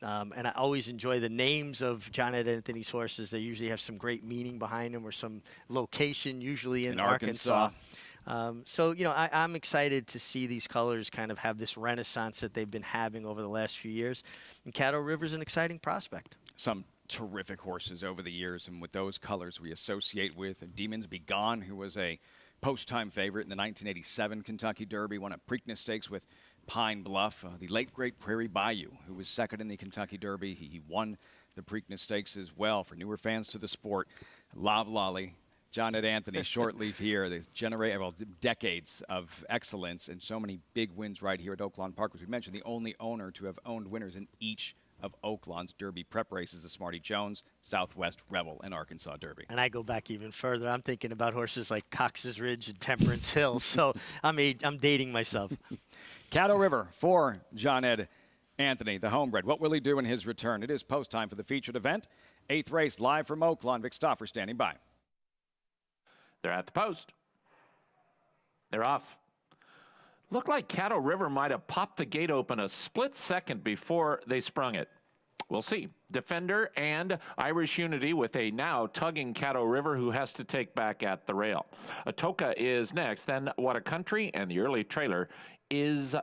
[SPEAKER 3] I always enjoy the names of John Ed Anthony's horses. They usually have some great meaning behind them, or some location, usually in Arkansas. So, you know, I'm excited to see these colors kind of have this renaissance that they've been having over the last few years. And Caddo River's an exciting prospect.
[SPEAKER 2] Some terrific horses over the years, and with those colors we associate with Demons Be Gone, who was a post-time favorite in the 1987 Kentucky Derby, won a Preakness Stakes with Pine Bluff. The late, great Prairie Bayou, who was second in the Kentucky Derby. He won the Preakness Stakes as well. For newer fans to the sport, Loblolly, John Ed Anthony, short leaf here. They generate decades of excellence and so many big wins right here at Oaklawn Park. As we mentioned, the only owner to have owned winners in each of Oaklawn's Derby prep races, the Smarty Jones, Southwest Rebel, and Arkansas Derby.
[SPEAKER 3] And I go back even further. I'm thinking about horses like Cox's Ridge and Temperance Hill. So I'm dating myself.
[SPEAKER 2] Caddo River for John Ed Anthony, the homebred. What will he do in his return? It is post time for the featured event. 8th race live from Oaklawn. Vic Stauffer standing by.
[SPEAKER 17] They're at the post. They're off. Looked like Caddo River might have popped the gate open a split second before they sprung it. We'll see. Defender and Irish Unity with a now tugging Caddo River who has to take back at the rail. Atoka is next, then What a Country, and the early trailer is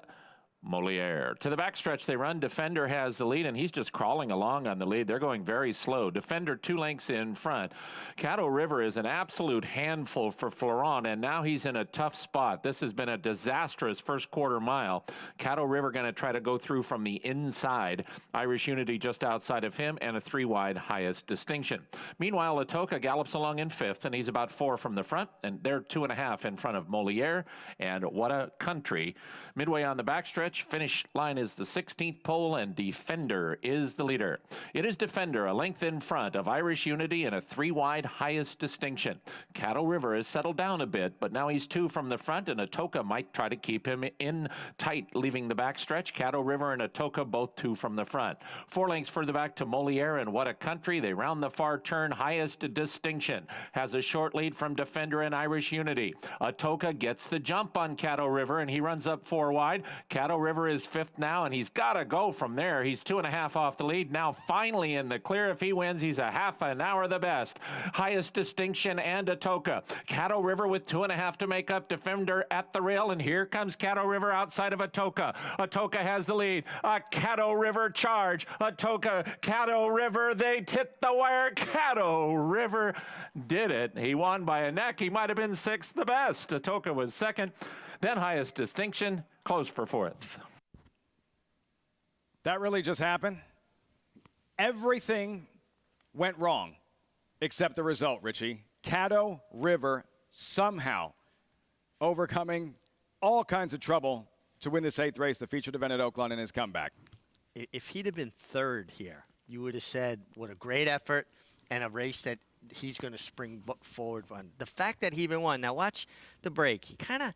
[SPEAKER 17] Moliere. To the backstretch they run. Defender has the lead, and he's just crawling along on the lead. They're going very slow. Defender 2 lengths in front. Caddo River is an absolute handful for Florent, and now he's in a tough spot. This has been a disastrous first quarter mile. Caddo River going to try to go through from the inside. Irish Unity just outside of him, and a 3-wide highest distinction. Meanwhile, Atoka gallops along in 5th, and he's about 4 from the front, and they're 2.5 in front of Moliere and What a Country. Midway on the backstretch, finish line is the 16th pole, and Defender is the leader. It is Defender a length in front of Irish Unity and a 3-wide highest distinction. Caddo River has settled down a bit, but now he's 2 from the front, and Atoka might try to keep him in tight, leaving the backstretch. Caddo River and Atoka both 2 from the front. 4 lengths further back to Moliere and What a Country. They round the far turn. Highest distinction has a short lead from Defender and Irish Unity. Atoka gets the jump on Caddo River, and he runs up 4 wide. Caddo River is 5th now, and he's got to go from there. He's 2.5 off the lead. Now finally in the clear. If he wins, he's a half an hour the best. Highest distinction and Atoka. Caddo River with 2.5 to make up. Defender at the rail, and here comes Caddo River outside of Atoka. Atoka has the lead. A Caddo River charge. Atoka, Caddo River, they hit the wire. Caddo River did it. He won by a neck. He might have been 6th the best. Atoka was 2nd. Then highest distinction, close for 4th.
[SPEAKER 2] That really just happened? Everything went wrong except the result, Richie. Caddo River somehow overcoming all kinds of trouble to win this 8th race, the featured event at Oaklawn, in his comeback.
[SPEAKER 3] If he'd have been 3rd here, you would have said, what a great effort and a race that he's going to spring forward on. The fact that he even won. Now watch the break. He kind of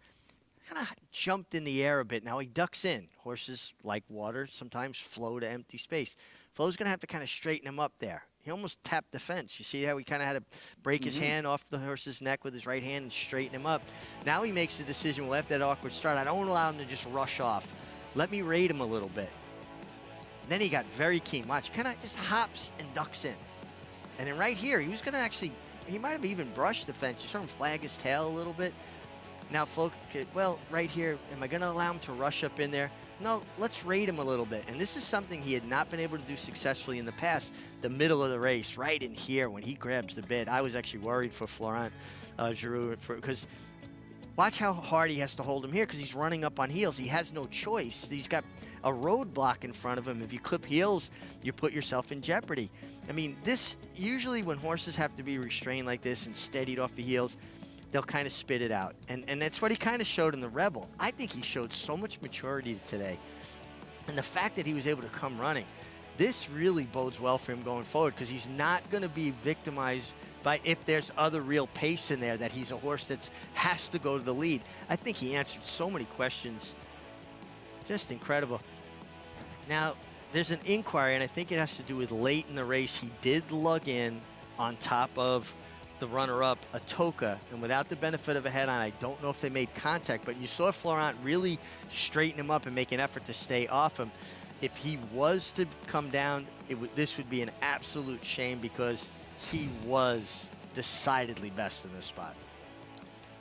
[SPEAKER 3] jumped in the air a bit. Now he ducks in. Horses, like water, sometimes flow to empty space. Flo's going to have to kind of straighten him up there. He almost tapped the fence. You see how he kind of had to break his hand off the horse's neck with his right hand and straighten him up. Now he makes the decision, well, after that awkward start, I don't allow him to just rush off. Let me rate him a little bit. And then he got very keen. Watch, kind of just hops and ducks in. And then right here, he was going to actually, he might have even brushed the fence. You saw him flag his tail a little bit. Now, folk, well, right here, am I going to allow him to rush up in there? No, let's rate him a little bit. And this is something he had not been able to do successfully in the past. The middle of the race, right in here, when he grabs the bit. I was actually worried for Florent Giroux, because watch how hard he has to hold him here, because he's running up on heels. He has no choice. He's got a roadblock in front of him. If you clip heels, you put yourself in jeopardy. I mean, this, usually when horses have to be restrained like this and steadied off the heels, they'll kind of spit it out. And that's what he kind of showed in the Rebel. I think he showed so much maturity today. And the fact that he was able to come running, this really bodes well for him going forward, because he's not going to be victimized by, if there's other real pace in there, that he's a horse that has to go to the lead. I think he answered so many questions. Just incredible. Now, there's an inquiry, and I think it has to do with late in the race. He did lug in on top of the runner-up, Atoka, and without the benefit of a head-on, I don't know if they made contact, but you saw Florent really straighten him up and make an effort to stay off him. If he was to come down, this would be an absolute shame, because he was decidedly best in this spot.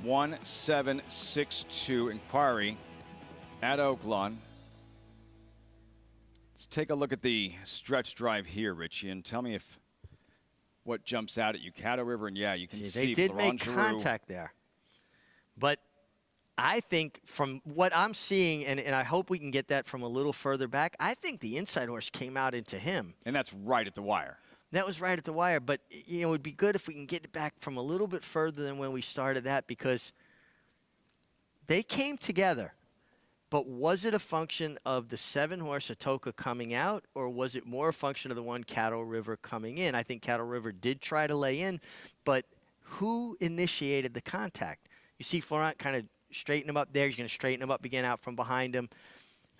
[SPEAKER 2] 1762 inquiry at Oaklawn. Let's take a look at the stretch drive here, Richie, and tell me if what jumps out at you. Caddo River, and yeah, you can see
[SPEAKER 3] they did
[SPEAKER 2] Florent
[SPEAKER 3] make
[SPEAKER 2] Giroux.
[SPEAKER 3] Contact there. But I think from what I'm seeing, and I hope we can get that from a little further back, I think the inside horse came out into him.
[SPEAKER 2] And that's right at the wire.
[SPEAKER 3] That was right at the wire. But, you know, it would be good if we can get it back from a little bit further than when we started that, because they came together. But was it a function of the 7-horse Atoka coming out, or was it more a function of the one Caddo River coming in? I think Caddo River did try to lay in, but who initiated the contact? You see Florent kind of straighten him up there. He's going to straighten him up again out from behind him.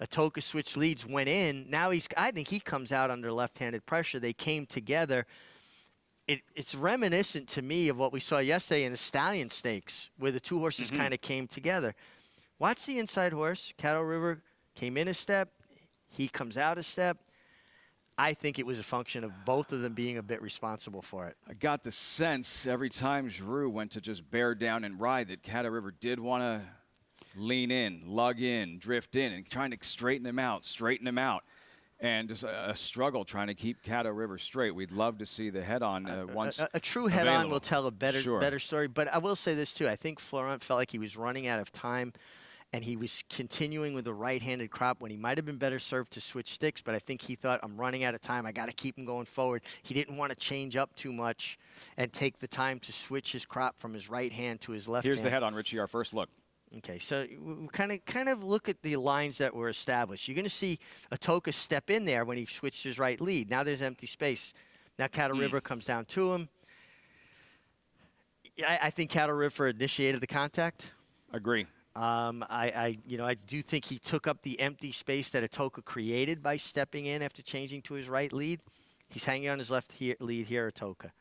[SPEAKER 3] Atoka switched leads, went in. Now I think he comes out under left-handed pressure. They came together. It's reminiscent to me of what we saw yesterday in the Stallion Stakes, where the two horses kind of came together. Watch the inside horse. Caddo River came in a step. He comes out a step. I think it was a function of both of them being a bit responsible for it.
[SPEAKER 2] I got the sense every time Giroux went to just bear down and ride that Caddo River did want to lean in, lug in, drift in, and trying to straighten him out. And just a struggle trying to keep Caddo River straight. We'd love to see the head-on once
[SPEAKER 3] A true head-on will tell a better story. But I will say this, too. I think Florent felt like he was running out of time, and he was continuing with a right-handed crop when he might have been better served to switch sticks, but I think he thought, I'm running out of time. I got to keep him going forward. He didn't want to change up too much and take the time to switch his crop from his right hand to his left hand.
[SPEAKER 2] Here's the head-on, Richie, our first look.
[SPEAKER 3] Okay, so we kind of look at the lines that were established. You're going to see Atoka step in there when he switched his right lead. Now there's empty space. Now Caddo River comes down to him. I think Caddo River initiated the contact.
[SPEAKER 2] Agree.
[SPEAKER 3] I do think he took up the empty space that Atoka created by stepping in after changing to his right lead. He's hanging on his left lead here, Atoka.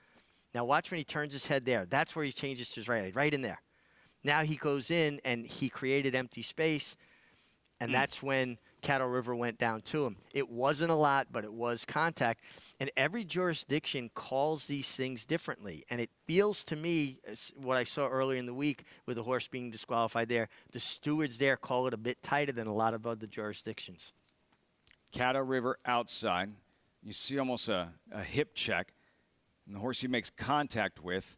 [SPEAKER 3] Now watch when he turns his head there. That's where he changes to his right lead, right in there. Now he goes in and he created empty space, and that's when Caddo River went down to him. It wasn't a lot, but it was contact. And every jurisdiction calls these things differently. And it feels to me, what I saw earlier in the week with the horse being disqualified there, the stewards there call it a bit tighter than a lot of other jurisdictions.
[SPEAKER 2] Caddo River outside. You see almost a hip check. And the horse he makes contact with,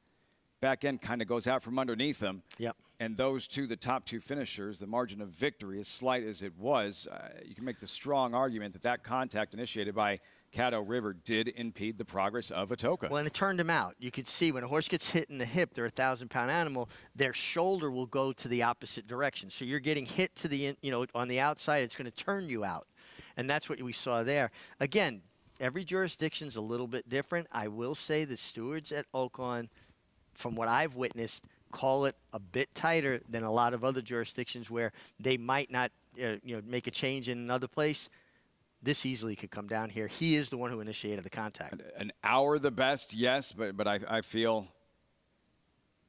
[SPEAKER 2] back end kind of goes out from underneath him.
[SPEAKER 3] Yep.
[SPEAKER 2] And those two, the top two finishers, the margin of victory, as slight as it was, you can make the strong argument that that contact initiated by Caddo River did impede the progress of Atoka.
[SPEAKER 3] Well, and it turned him out. You could see when a horse gets hit in the hip, they're a 1,000-pound animal, their shoulder will go to the opposite direction. So you're getting hit to the, on the outside, it's going to turn you out. And that's what we saw there. Again, every jurisdiction's a little bit different. I will say the stewards at Oaklawn, from what I've witnessed, call it a bit tighter than a lot of other jurisdictions where they might not make a change in another place. This easily could come down here. He is the one who initiated the contact.
[SPEAKER 2] An hour the best, yes, but I feel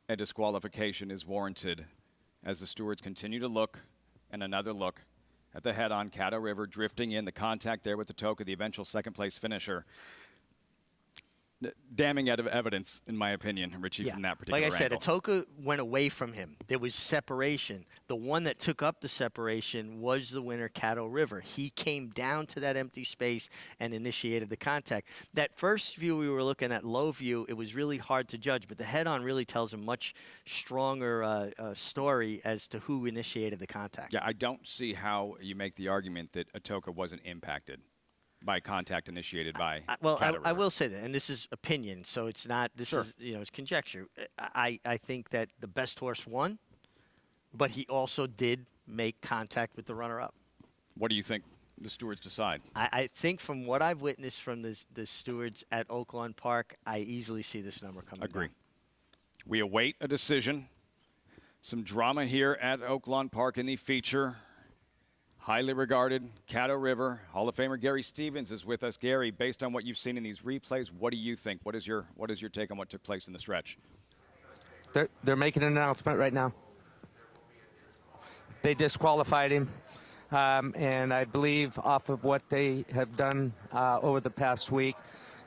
[SPEAKER 2] a disqualification is warranted as the stewards continue to look, and another look at the head-on. Caddo River drifting in, the contact there with Atoka, the eventual second-place finisher. Damning out of evidence, in my opinion, Richie, from that particular
[SPEAKER 3] angle. Like I said,
[SPEAKER 2] angle.
[SPEAKER 3] Atoka went away from him. There was separation. The one that took up the separation was the winner, Caddo River. He came down to that empty space and initiated the contact. That first view we were looking at, low view, it was really hard to judge, but the head-on really tells a much stronger story as to who initiated the contact.
[SPEAKER 2] Yeah, I don't see how you make the argument that Atoka wasn't impacted by contact initiated by Caddo River.
[SPEAKER 3] I will say that, and this is opinion, so it's not, this
[SPEAKER 2] Sure.
[SPEAKER 3] is, it's conjecture. I think that the best horse won, but he also did make contact with the runner-up.
[SPEAKER 2] What do you think the stewards decide?
[SPEAKER 3] I think from what I've witnessed from the stewards at Oaklawn Park, I easily see this number coming
[SPEAKER 2] Agree.
[SPEAKER 3] down.
[SPEAKER 2] We await a decision. Some drama here at Oaklawn Park in the feature. Highly regarded Caddo River. Hall of Famer Gary Stevens is with us. Gary, based on what you've seen in these replays, what do you think? What is your take on what took place in the stretch?
[SPEAKER 15] They're making an announcement right now. They disqualified him, and I believe off of what they have done over the past week,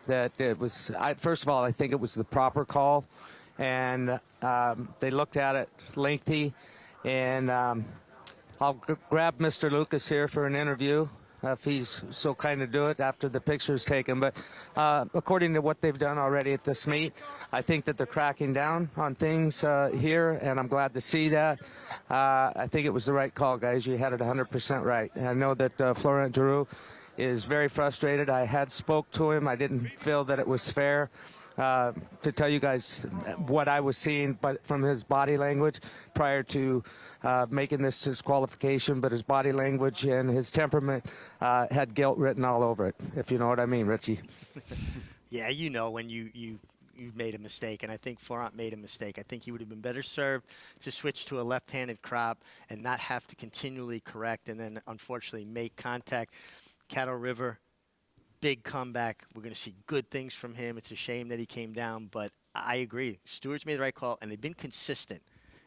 [SPEAKER 15] that it was, first of all, I think it was the proper call, and they looked at it lengthy, and I'll grab Mr. Lucas here for an interview if he's so kind to do it after the picture's taken. But according to what they've done already at this meet, I think that they're cracking down on things here, and I'm glad to see that. I think it was the right call, guys. You had it 100% right. And I know that Florent Giroux is very frustrated. I had spoke to him. I didn't feel that it was fair to tell you guys what I was seeing, but from his body language prior to making this disqualification, but his body language and his temperament had guilt written all over it, if you know what I mean, Richie.
[SPEAKER 3] Yeah, when you made a mistake, and I think Florent made a mistake. I think he would have been better served to switch to a left-handed crop and not have to continually correct and then, unfortunately, make contact. Caddo River, big comeback. We're going to see good things from him. It's a shame that he came down, but I agree. Stewards made the right call, and they've been consistent.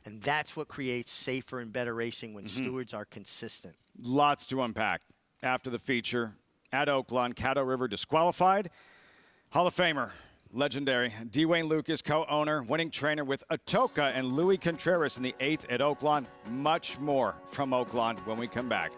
[SPEAKER 3] And that's what creates safer and better racing when stewards are consistent.
[SPEAKER 2] Lots to unpack after the feature at Oaklawn. Caddo River disqualified. Hall of Famer, legendary Dwayne Lucas, co-owner, winning trainer with Atoka and Luis Contreras in the 8th at Oaklawn. Much more from Oaklawn when we come back.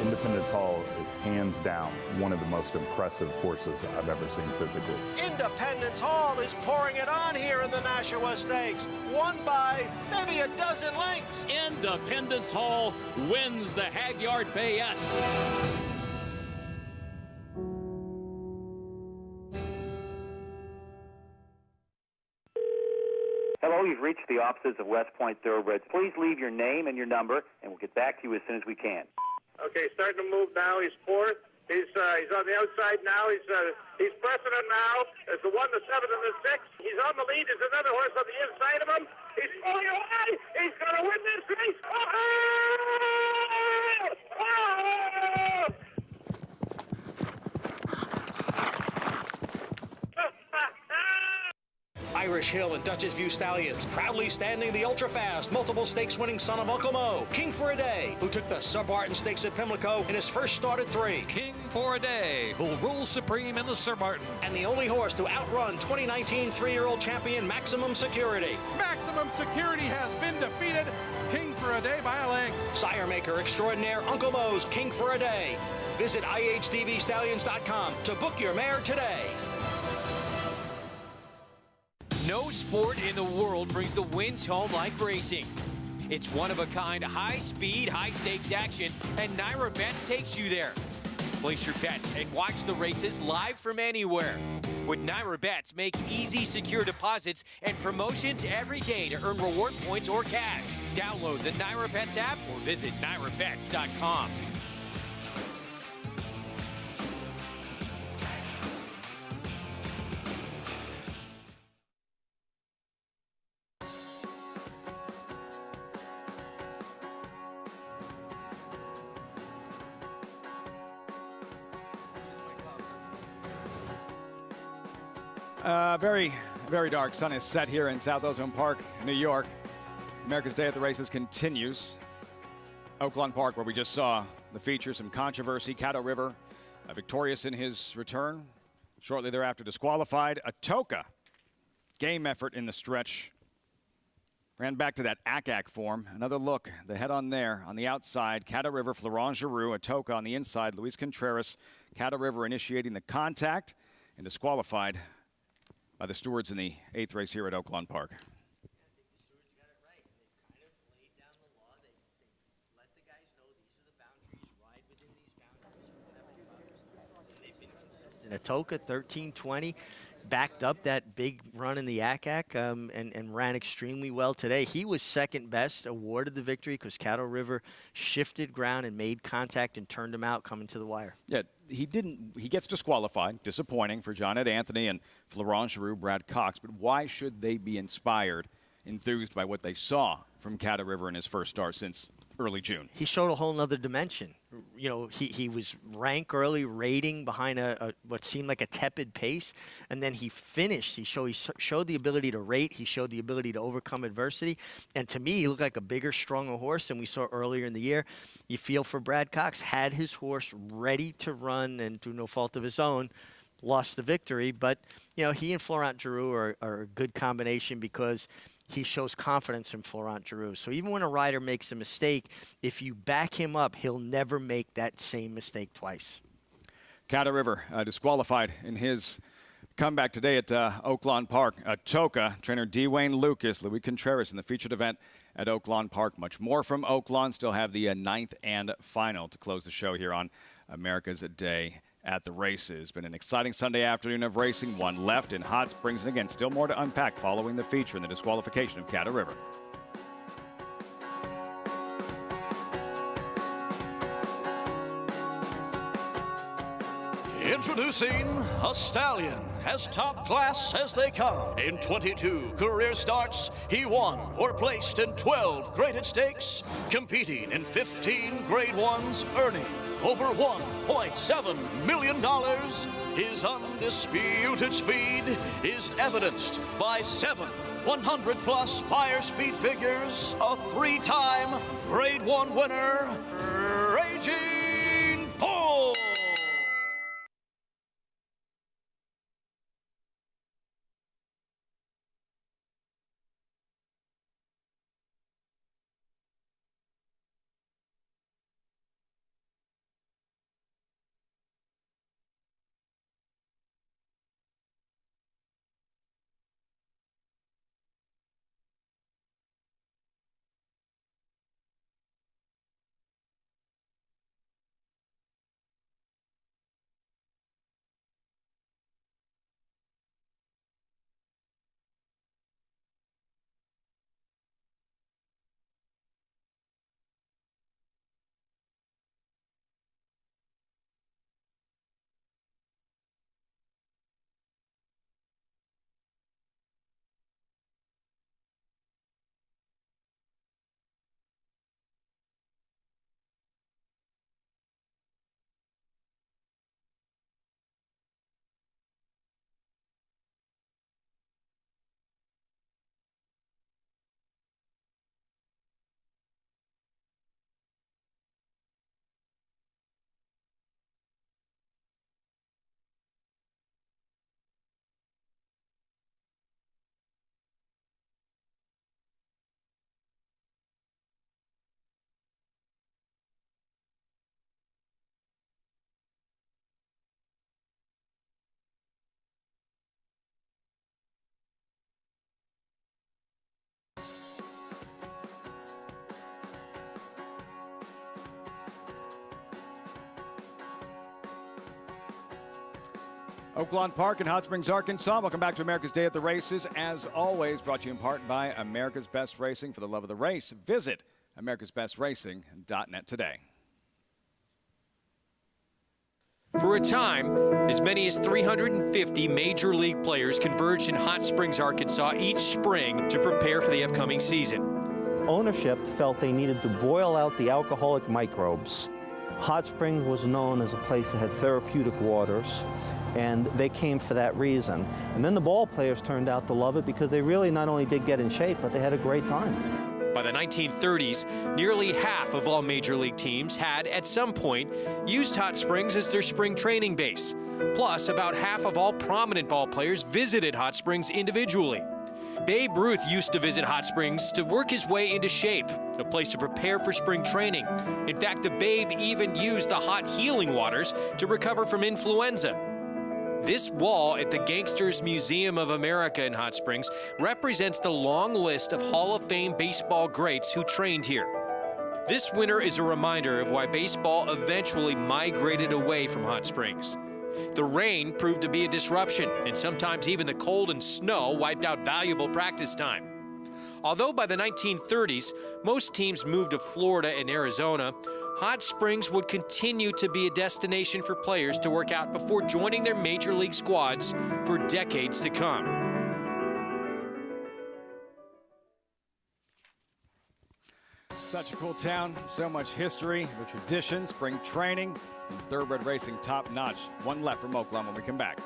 [SPEAKER 6] Independence Hall is hands down one of the most impressive horses I've ever seen physically.
[SPEAKER 12] Independence Hall is pouring it on here in the Nashua Stakes, won by maybe a dozen lengths.
[SPEAKER 5] Independence Hall wins the Hagyard Fayette.
[SPEAKER 14] Hello, you've reached the offices of West Point Thoroughbreds. Please leave your name and your number, and we'll get back to you as soon as we can.
[SPEAKER 18] Okay, starting to move now. He's fourth. He's on the outside now. He's pressing him now. There's the 1, the 7, and the 6. He's on the lead. There's another horse on the inside of him. He's pulling away. He's going to win this race.
[SPEAKER 12] Irish Hill and Dutchess View Stallions proudly standing the ultra-fast, multiple stakes-winning son of Uncle Mo, King for a Day, who took the Sub-Martin Stakes at Pimlico in his first start at 3.
[SPEAKER 5] King for a Day, who'll rule supreme in the Sir Martin.
[SPEAKER 12] And the only horse to outrun 2019 3-year-old champion Maximum Security.
[SPEAKER 19] Maximum Security has been defeated. King for a Day by a length.
[SPEAKER 12] Sire maker extraordinaire Uncle Mo's King for a Day. Visit IHDVStallions.com to book your mare today.
[SPEAKER 20] No sport in the world brings the wins home like racing. It's one-of-a-kind, high-speed, high-stakes action, and Naira Bets takes you there. Place your bets and watch the races live from anywhere. With Naira Bets, make easy, secure deposits and promotions every day to earn reward points or cash. Download the Naira Bets app or visit NairaBets.com.
[SPEAKER 2] Very, very dark. Sun is set here in South Ozone Park, New York. America's Day at the Races continues. Oaklawn Park, where we just saw the feature, some controversy. Caddo River, victorious in his return. Shortly thereafter, disqualified. Atoka, game effort in the stretch. Ran back to that ACAC form. Another look, the head on there. On the outside, Caddo River, Florent Giroux. Atoka on the inside, Luis Contreras. Caddo River initiating the contact and disqualified by the stewards in the 8th race here at Oaklawn Park.
[SPEAKER 3] Atoka 13-20 backed up that big run in the ACAC and ran extremely well today. He was second best, awarded the victory because Caddo River shifted ground and made contact and turned him out coming to the wire.
[SPEAKER 2] Yeah, he gets disqualified. Disappointing for John Ed Anthony and Florent Giroux, Brad Cox. But why should they be inspired, enthused by what they saw from Caddo River in his first start since early June?
[SPEAKER 3] He showed a whole nother dimension. You know, he was rank early, rating behind what seemed like a tepid pace, and then he finished. He showed the ability to rate. He showed the ability to overcome adversity, and to me, he looked like a bigger, stronger horse than we saw earlier in the year. You feel for Brad Cox, had his horse ready to run, and through no fault of his own, lost the victory. But you know, he and Florent Giroux are a good combination because he shows confidence in Florent Giroux. So even when a rider makes a mistake, if you back him up, he'll never make that same mistake twice.
[SPEAKER 2] Caddo River disqualified in his comeback today at Oaklawn Park. Atoka, trainer Dwayne Lucas, Luis Contreras in the featured event at Oaklawn Park. Much more from Oaklawn. Still have the 9th and final to close the show here on America's Day at the Races. Been an exciting Sunday afternoon of racing. One left in Hot Springs, and again, still more to unpack following the feature and the disqualification of Caddo River.
[SPEAKER 11] Introducing a stallion as top class as they come. In 22 career starts, he won or placed in 12 graded stakes, competing in 15 grade ones, earning over $1.7 million. His undisputed speed is evidenced by 7 100-plus Spire speed figures, a 3-time Grade 1 winner, Raging Bull.
[SPEAKER 2] Oaklawn Park in Hot Springs, Arkansas. Welcome back to America's Day at the Races. As always, brought to you in part by America's Best Racing. For the love of the race, visit americasbestracing.net today.
[SPEAKER 20] For a time, as many as 350 Major League players converged in Hot Springs, Arkansas each spring to prepare for the upcoming season.
[SPEAKER 9] Ownership felt they needed to boil out the alcoholic microbes. Hot Springs was known as a place that had therapeutic waters, and they came for that reason. And then the ball players turned out to love it because they really not only did get in shape, but they had a great time.
[SPEAKER 20] By the 1930s, nearly half of all Major League teams had, at some point, used Hot Springs as their spring training base. Plus, about half of all prominent ball players visited Hot Springs individually. Babe Ruth used to visit Hot Springs to work his way into shape, a place to prepare for spring training. In fact, the Babe even used the hot healing waters to recover from influenza. This wall at the Gangsters Museum of America in Hot Springs represents the long list of Hall of Fame baseball greats who trained here. This winter is a reminder of why baseball eventually migrated away from Hot Springs. The rain proved to be a disruption, and sometimes even the cold and snow wiped out valuable practice time. Although by the 1930s, most teams moved to Florida and Arizona, Hot Springs would continue to be a destination for players to work out before joining their major league squads for decades to come.
[SPEAKER 2] Such a cool town, so much history, the tradition, spring training, and thoroughbred racing top notch. One left from Oaklawn when we come back.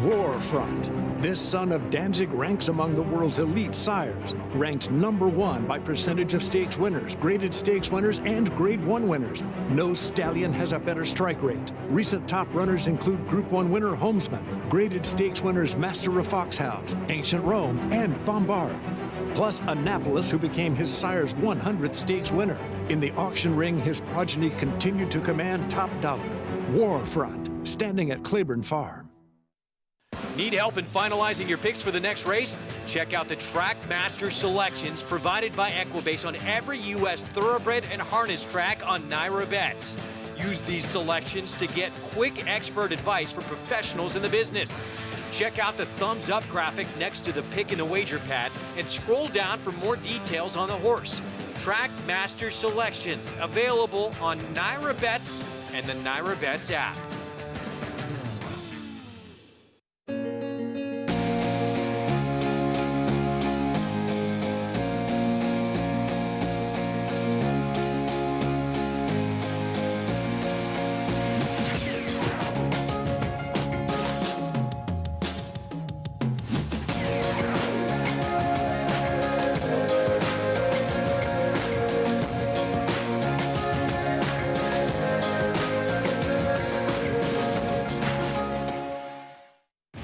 [SPEAKER 1] Warfront. This son of Danzig ranks among the world's elite sires, ranked #1 by percentage of stakes winners, graded stakes winners, and Grade 1 winners. No stallion has a better strike rate. Recent top runners include Group 1 winner Homesman, graded stakes winners Master of Foxhounds, Ancient Rome, and Bombard. Plus Annapolis, who became his sire's 100th stakes winner. In the auction ring, his progeny continued to command top dollar. Warfront, standing at Claiborne Farm.
[SPEAKER 20] Need help in finalizing your picks for the next race? Check out the Trackmaster selections provided by Equibase on every U.S. thoroughbred and harness track on Naira Bets. Use these selections to get quick expert advice from professionals in the business. Check out the thumbs up graphic next to the pick and the wager pad and scroll down for more details on the horse. Trackmaster selections available on Naira Bets and the Naira Bets app.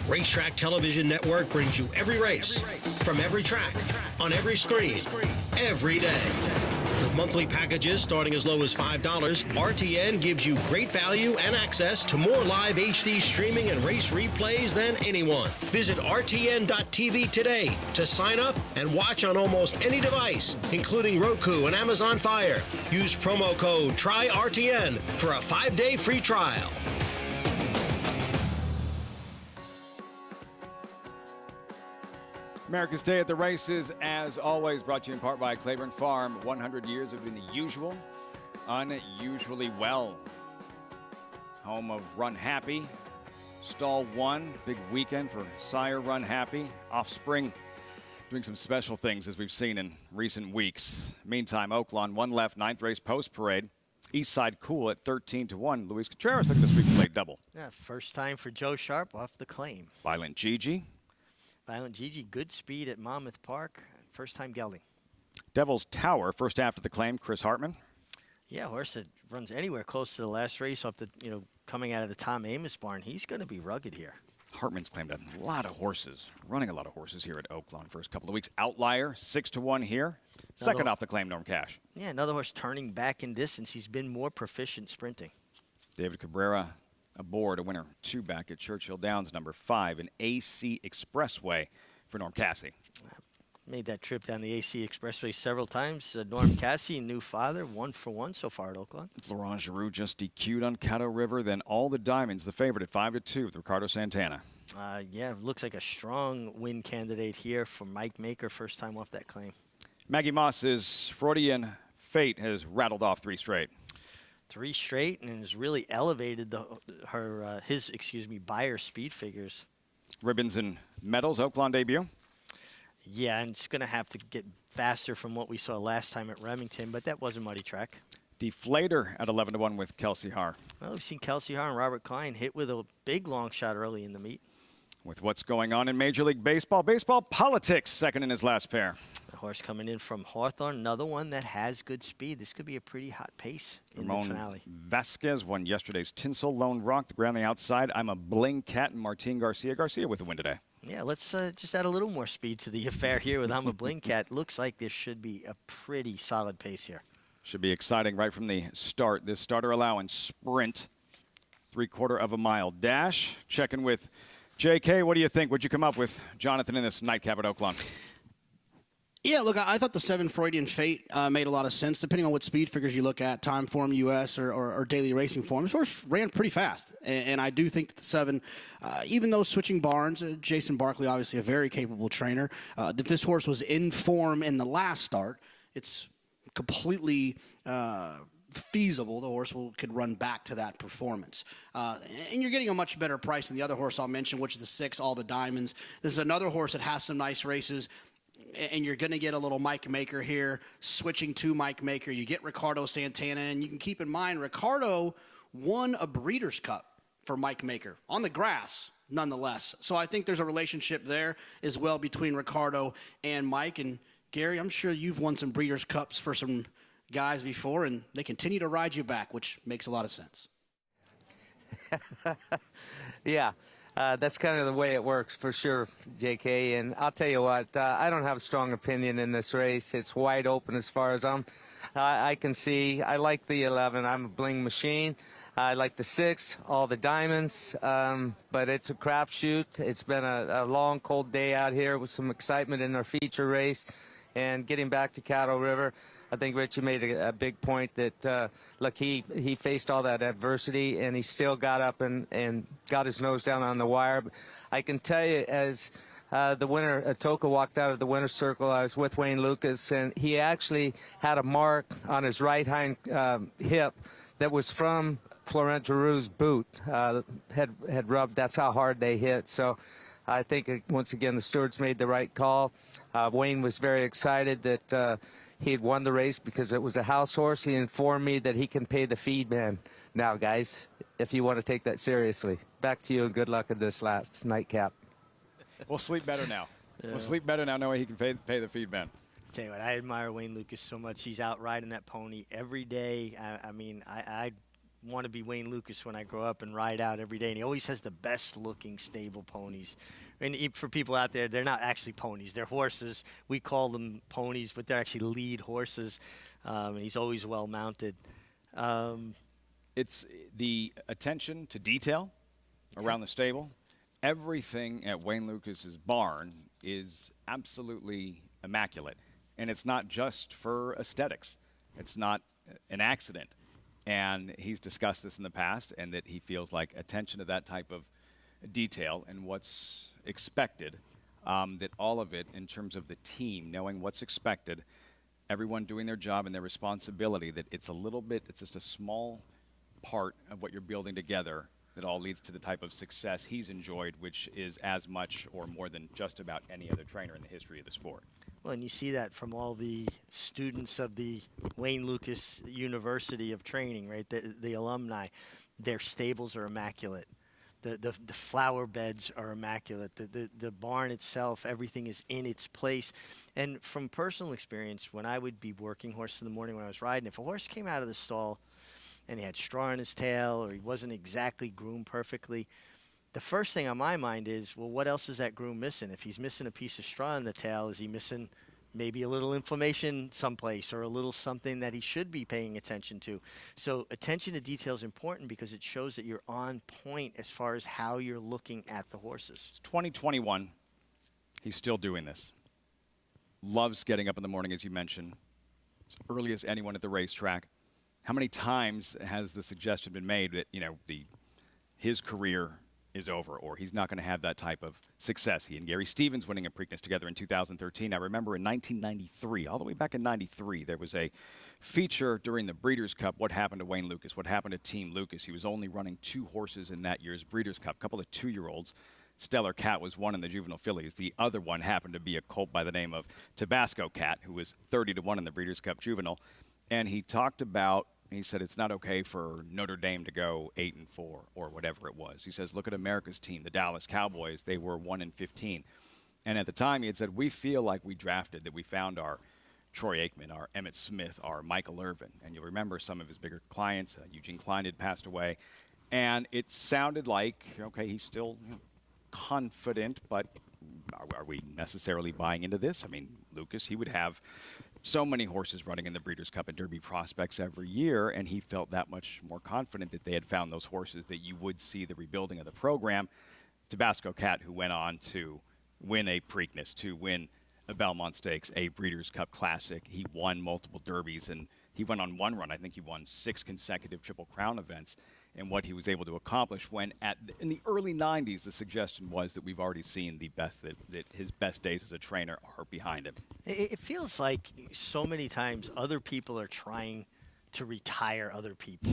[SPEAKER 12] Racetrack Television Network brings you every race, from every track, on every screen, every day. With monthly packages starting as low as $5, RTN gives you great value and access to more live HD streaming and race replays than anyone. Visit RTN.tv today to sign up and watch on almost any device, including Roku and Amazon Fire. Use promo code TRYRTN for a 5-day free trial.
[SPEAKER 2] America's Day at the Races, as always, brought to you in part by Claiborne Farm. 100 years have been usual, unusually well. Home of Run Happy, Stall 1, big weekend for Sire Run Happy. Offspring doing some special things, as we've seen in recent weeks. Meantime, Oaklawn, 1 left, 9th race post-parade. Eastside Cool at 13-1. Luis Contreras looking to sweep the late double.
[SPEAKER 3] Yeah, first time for Joe Sharp off the claim.
[SPEAKER 2] Violent Gigi.
[SPEAKER 3] Violent Gigi, good speed at Monmouth Park. First time gelding.
[SPEAKER 2] Devil's Tower, first after the claim, Chris Hartman.
[SPEAKER 3] Yeah, horse that runs anywhere close to the last race off the, coming out of the Tom Amos barn. He's going to be rugged here.
[SPEAKER 2] Hartman's claimed a lot of horses, running a lot of horses here at Oaklawn first couple of weeks. Outlier, 6-1 here. Second off the claim, Norm Cash.
[SPEAKER 3] Yeah, another horse turning back in distance. He's been more proficient sprinting.
[SPEAKER 2] David Cabrera aboard, a winner 2 back at Churchill Downs, number 5, an AC Expressway for Norm Cassie.
[SPEAKER 3] Made that trip down the AC Expressway several times. Norm Cassie, new father, 1 for 1 so far at Oaklawn.
[SPEAKER 2] It's Laurent Giroux just DQ'd on Caddo River. Then All the Diamonds, the favorite at 5-2 with Ricardo Santana.
[SPEAKER 3] Yeah, looks like a strong win candidate here for Mike Maker, first time off that claim.
[SPEAKER 2] Maggie Moss's Freudian Fate has rattled off 3 straight.
[SPEAKER 3] 3 straight, and has really elevated his buyer speed figures.
[SPEAKER 2] Ribbons and medals, Oaklawn debut.
[SPEAKER 3] Yeah, and it's going to have to get faster from what we saw last time at Remington, but that was a muddy track.
[SPEAKER 2] Deflator at 11-1 with Kelsey Haar.
[SPEAKER 3] Well, we've seen Kelsey Haar and Robert Klein hit with a big long shot early in the meet.
[SPEAKER 2] With what's going on in Major League Baseball, baseball politics, second in his last pair.
[SPEAKER 3] The horse coming in from Hawthorne, another one that has good speed. This could be a pretty hot pace in the finale.
[SPEAKER 2] Vasquez won yesterday's Tinsel Lone Rock, the ground on the outside. I'm a Bling Cat and Martin Garcia. Garcia with the win today.
[SPEAKER 3] Yeah, let's just add a little more speed to the affair here with I'm a Bling Cat. Looks like this should be a pretty solid pace here.
[SPEAKER 2] Should be exciting right from the start. This starter allowance sprint, 3/4 of a mile dash. Checking with JK, what do you think? What'd you come up with, Jonathan, in this nightcap at Oaklawn?
[SPEAKER 16] Yeah, look, I thought the 7 Freudian Fate made a lot of sense, depending on what speed figures you look at, Time Form US or Daily Racing Form. This horse ran pretty fast, and I do think that the 7, even though switching barns, Jason Barkley, obviously a very capable trainer, that this horse was in form in the last start. It's completely feasible the horse could run back to that performance. And you're getting a much better price than the other horse I'll mention, which is the 6, All the Diamonds. This is another horse that has some nice races, and you're going to get a little Mike Maker here, switching to Mike Maker. You get Ricardo Santana, and you can keep in mind Ricardo won a Breeders' Cup for Mike Maker on the grass, nonetheless. So I think there's a relationship there as well between Ricardo and Mike. And Gary, I'm sure you've won some Breeders' Cups for some guys before, and they continue to ride you back, which makes a lot of sense.
[SPEAKER 15] Yeah, that's kind of the way it works for sure, JK. And I'll tell you what, I don't have a strong opinion in this race. It's wide open as far as I can see. I like the 11. I'm a Bling Machine. I like the 6, All the Diamonds, but it's a crapshoot. It's been a long, cold day out here with some excitement in our feature race. And getting back to Caddo River, I think Richie made a big point that, look, he faced all that adversity, and he still got up and got his nose down on the wire. I can tell you, as the winner, Atoka, walked out of the winner's circle. I was with Wayne Lucas, and he actually had a mark on his right hind hip that was from Florent Giroux's boot. Had rubbed. That's how hard they hit. So I think, once again, the stewards made the right call. Wayne was very excited that he had won the race because it was a house horse. He informed me that he can pay the feed man now, guys, if you want to take that seriously. Back to you, and good luck in this last nightcap.
[SPEAKER 2] We'll sleep better now.
[SPEAKER 3] Yeah.
[SPEAKER 2] We'll sleep better now knowing he can pay the feed man.
[SPEAKER 16] Tell you what, I admire Wayne Lucas so much. He's out riding that pony every day. I want to be Wayne Lucas when I grow up and ride out every day. And he always has the best-looking stable ponies. And for people out there, they're not actually ponies. They're horses. We call them ponies, but they're actually lead horses. And he's always well-mounted.
[SPEAKER 2] It's the attention to detail around the stable. Everything at Wayne Lucas's barn is absolutely immaculate. And it's not just for aesthetics. It's not an accident. And he's discussed this in the past, and that he feels like attention to that type of detail and what's expected, that all of it in terms of the team, knowing what's expected, everyone doing their job and their responsibility, that it's just a small part of what you're building together that all leads to the type of success he's enjoyed, which is as much or more than just about any other trainer in the history of the sport.
[SPEAKER 16] Well, and you see that from all the students of the Wayne Lucas University of Training, right? The alumni, their stables are immaculate. The flower beds are immaculate. The barn itself, everything is in its place. And from personal experience, when I would be working horse in the morning when I was riding, if a horse came out of the stall and he had straw in his tail or he wasn't exactly groomed perfectly, the first thing on my mind is, well, what else is that groom missing? If he's missing a piece of straw in the tail, is he missing maybe a little inflammation someplace or a little something that he should be paying attention to? So attention to detail is important because it shows that you're on point as far as how you're looking at the horses.
[SPEAKER 2] It's 2021. He's still doing this. Loves getting up in the morning, as you mentioned, as early as anyone at the racetrack. How many times has the suggestion been made that, his career is over, or he's not going to have that type of success? He and Gary Stevens winning a Preakness together in 2013. I remember in 1993, all the way back in 93, there was a feature during the Breeders' Cup, what happened to Wayne Lucas, what happened to Team Lucas. He was only running 2 horses in that year's Breeders' Cup, a couple of 2-year-olds. Stellar Cat was one in the juvenile fillies. The other one happened to be a colt by the name of Tabasco Cat, who was 30-1 in the Breeders' Cup juvenile. And he talked about, he said it's not okay for Notre Dame to go 8-4 or whatever it was. He says, look at America's team, the Dallas Cowboys. They were 1-15. And at the time he had said, we feel like we drafted, that we found our Troy Aikman, our Emmett Smith, our Michael Irvin. And you'll remember some of his bigger clients. Eugene Klein had passed away. And it sounded like, okay, he's still confident, but are we necessarily buying into this? I mean, Lucas, he would have so many horses running in the Breeders' Cup and Derby Prospects every year, and he felt that much more confident that they had found those horses that you would see the rebuilding of the program. Tabasco Cat, who went on to win a Preakness, to win a Belmont Stakes, a Breeders' Cup Classic. He won multiple Derbies, and he went on one run. I think he won 6 consecutive Triple Crown events. And what he was able to accomplish when in the early 90s, the suggestion was that we've already seen the best, that his best days as a trainer are behind him.
[SPEAKER 16] It feels like so many times other people are trying to retire other people,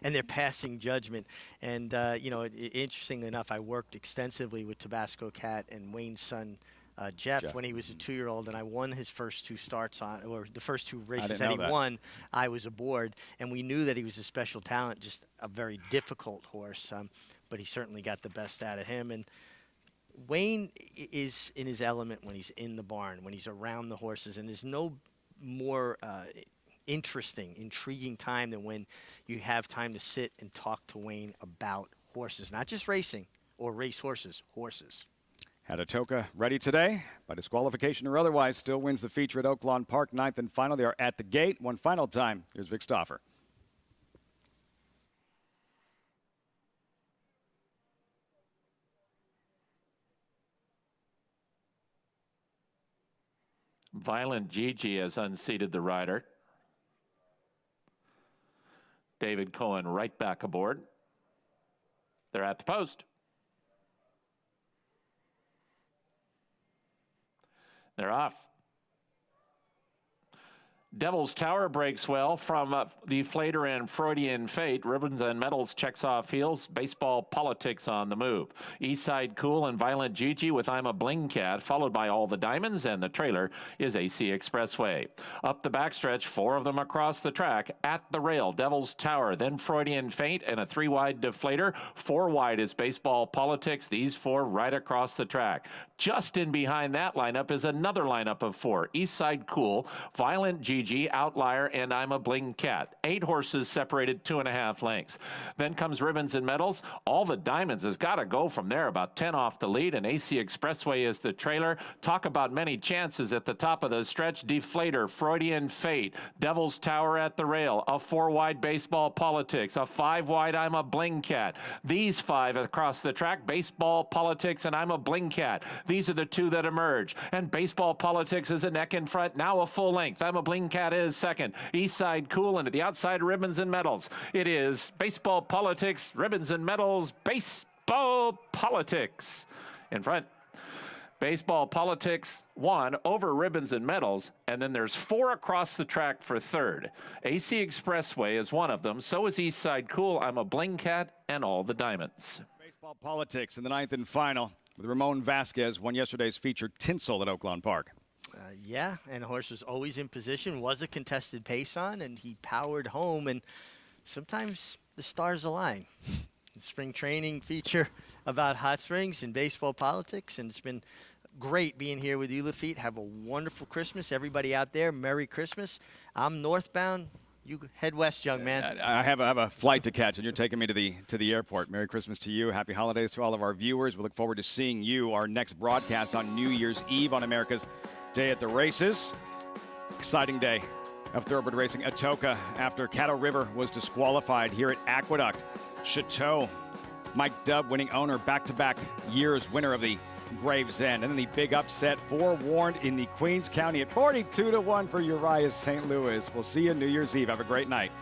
[SPEAKER 16] and they're passing judgment. And, interestingly enough, I worked extensively with Tabasco Cat and Wayne's son, Jeff, when he was a 2-year-old, and I won his first 2 starts or the first 2 races that he won. I was aboard, and we knew that he was a special talent, just a very difficult horse, but he certainly got the best out of him. And Wayne is in his element when he's in the barn, when he's around the horses, and there's no more intriguing time than when you have time to sit and talk to Wayne about horses, not just racing or race horses, horses.
[SPEAKER 2] Atoka ready today, by disqualification or otherwise, still wins the feature at Oaklawn Park, 9th and final. They are at the gate. One final time. Here's Vic Stauffer.
[SPEAKER 17] Violent Gigi has unseated the rider. David Cohen right back aboard. They're at the post. They're off. Devil's Tower breaks well from the Flater and Freudian Fate. Ribbons and Medals checks off heels. Baseball Politics on the move. Eastside Cool and Violent Gigi with I'm a Bling Cat, followed by All the Diamonds, and the trailer is AC Expressway. Up the backstretch, 4 of them across the track. At the rail, Devil's Tower, then Freudian Fate, and a 3-wide Deflator. 4 wide is Baseball Politics. These 4 right across the track. Just in behind that lineup is another lineup of 4. Eastside Cool, Violent Gigi, Outlier, and I'm a Bling Cat. 8 horses separated 2.5 lengths. Then comes Ribbons and Medals. All the Diamonds has got to go from there, about 10 off the lead, and AC Expressway is the trailer. Talk about many chances at the top of the stretch. Deflator, Freudian Fate, Devil's Tower at the rail, a 4-wide Baseball Politics, a 5-wide I'm a Bling Cat. These 5 across the track, Baseball Politics and I'm a Bling Cat. These are the 2 that emerge, and Baseball Politics is a neck in front, now a full length. I'm a Bling Cat is second. Eastside Cool, and to the outside, Ribbons and Medals. It is Baseball Politics, Ribbons and Medals, Baseball Politics in front. Baseball Politics 1 over Ribbons and Medals, and then there's 4 across the track for third. AC Expressway is one of them. So is Eastside Cool, I'm a Bling Cat, and All the Diamonds.
[SPEAKER 2] Baseball Politics in the 9th and final, with Ramon Vasquez won yesterday's featured Tinsel at Oaklawn Park.
[SPEAKER 3] Yeah, and the horse was always in position, was a contested pace on, and he powered home, and sometimes the stars align. The spring training feature about hot springs and baseball politics, and it's been great being here with you, Lafitte. Have a wonderful Christmas. Everybody out there, Merry Christmas. I'm northbound. You head west, young man.
[SPEAKER 2] I have a flight to catch, and you're taking me to the airport. Merry Christmas to you. Happy holidays to all of our viewers. We look forward to seeing you, our next broadcast on New Year's Eve on America's Day at the Races. Exciting day of thoroughbred racing. Atoka, after Caddo River was disqualified here at Aqueduct. Chateau, Mike Dubb, winning owner, back-to-back years winner of the Gravesend. And then the big upset, Forewarned in the Queens County at 42-1 for Uriah St. Louis. We'll see you New Year's Eve. Have a great night.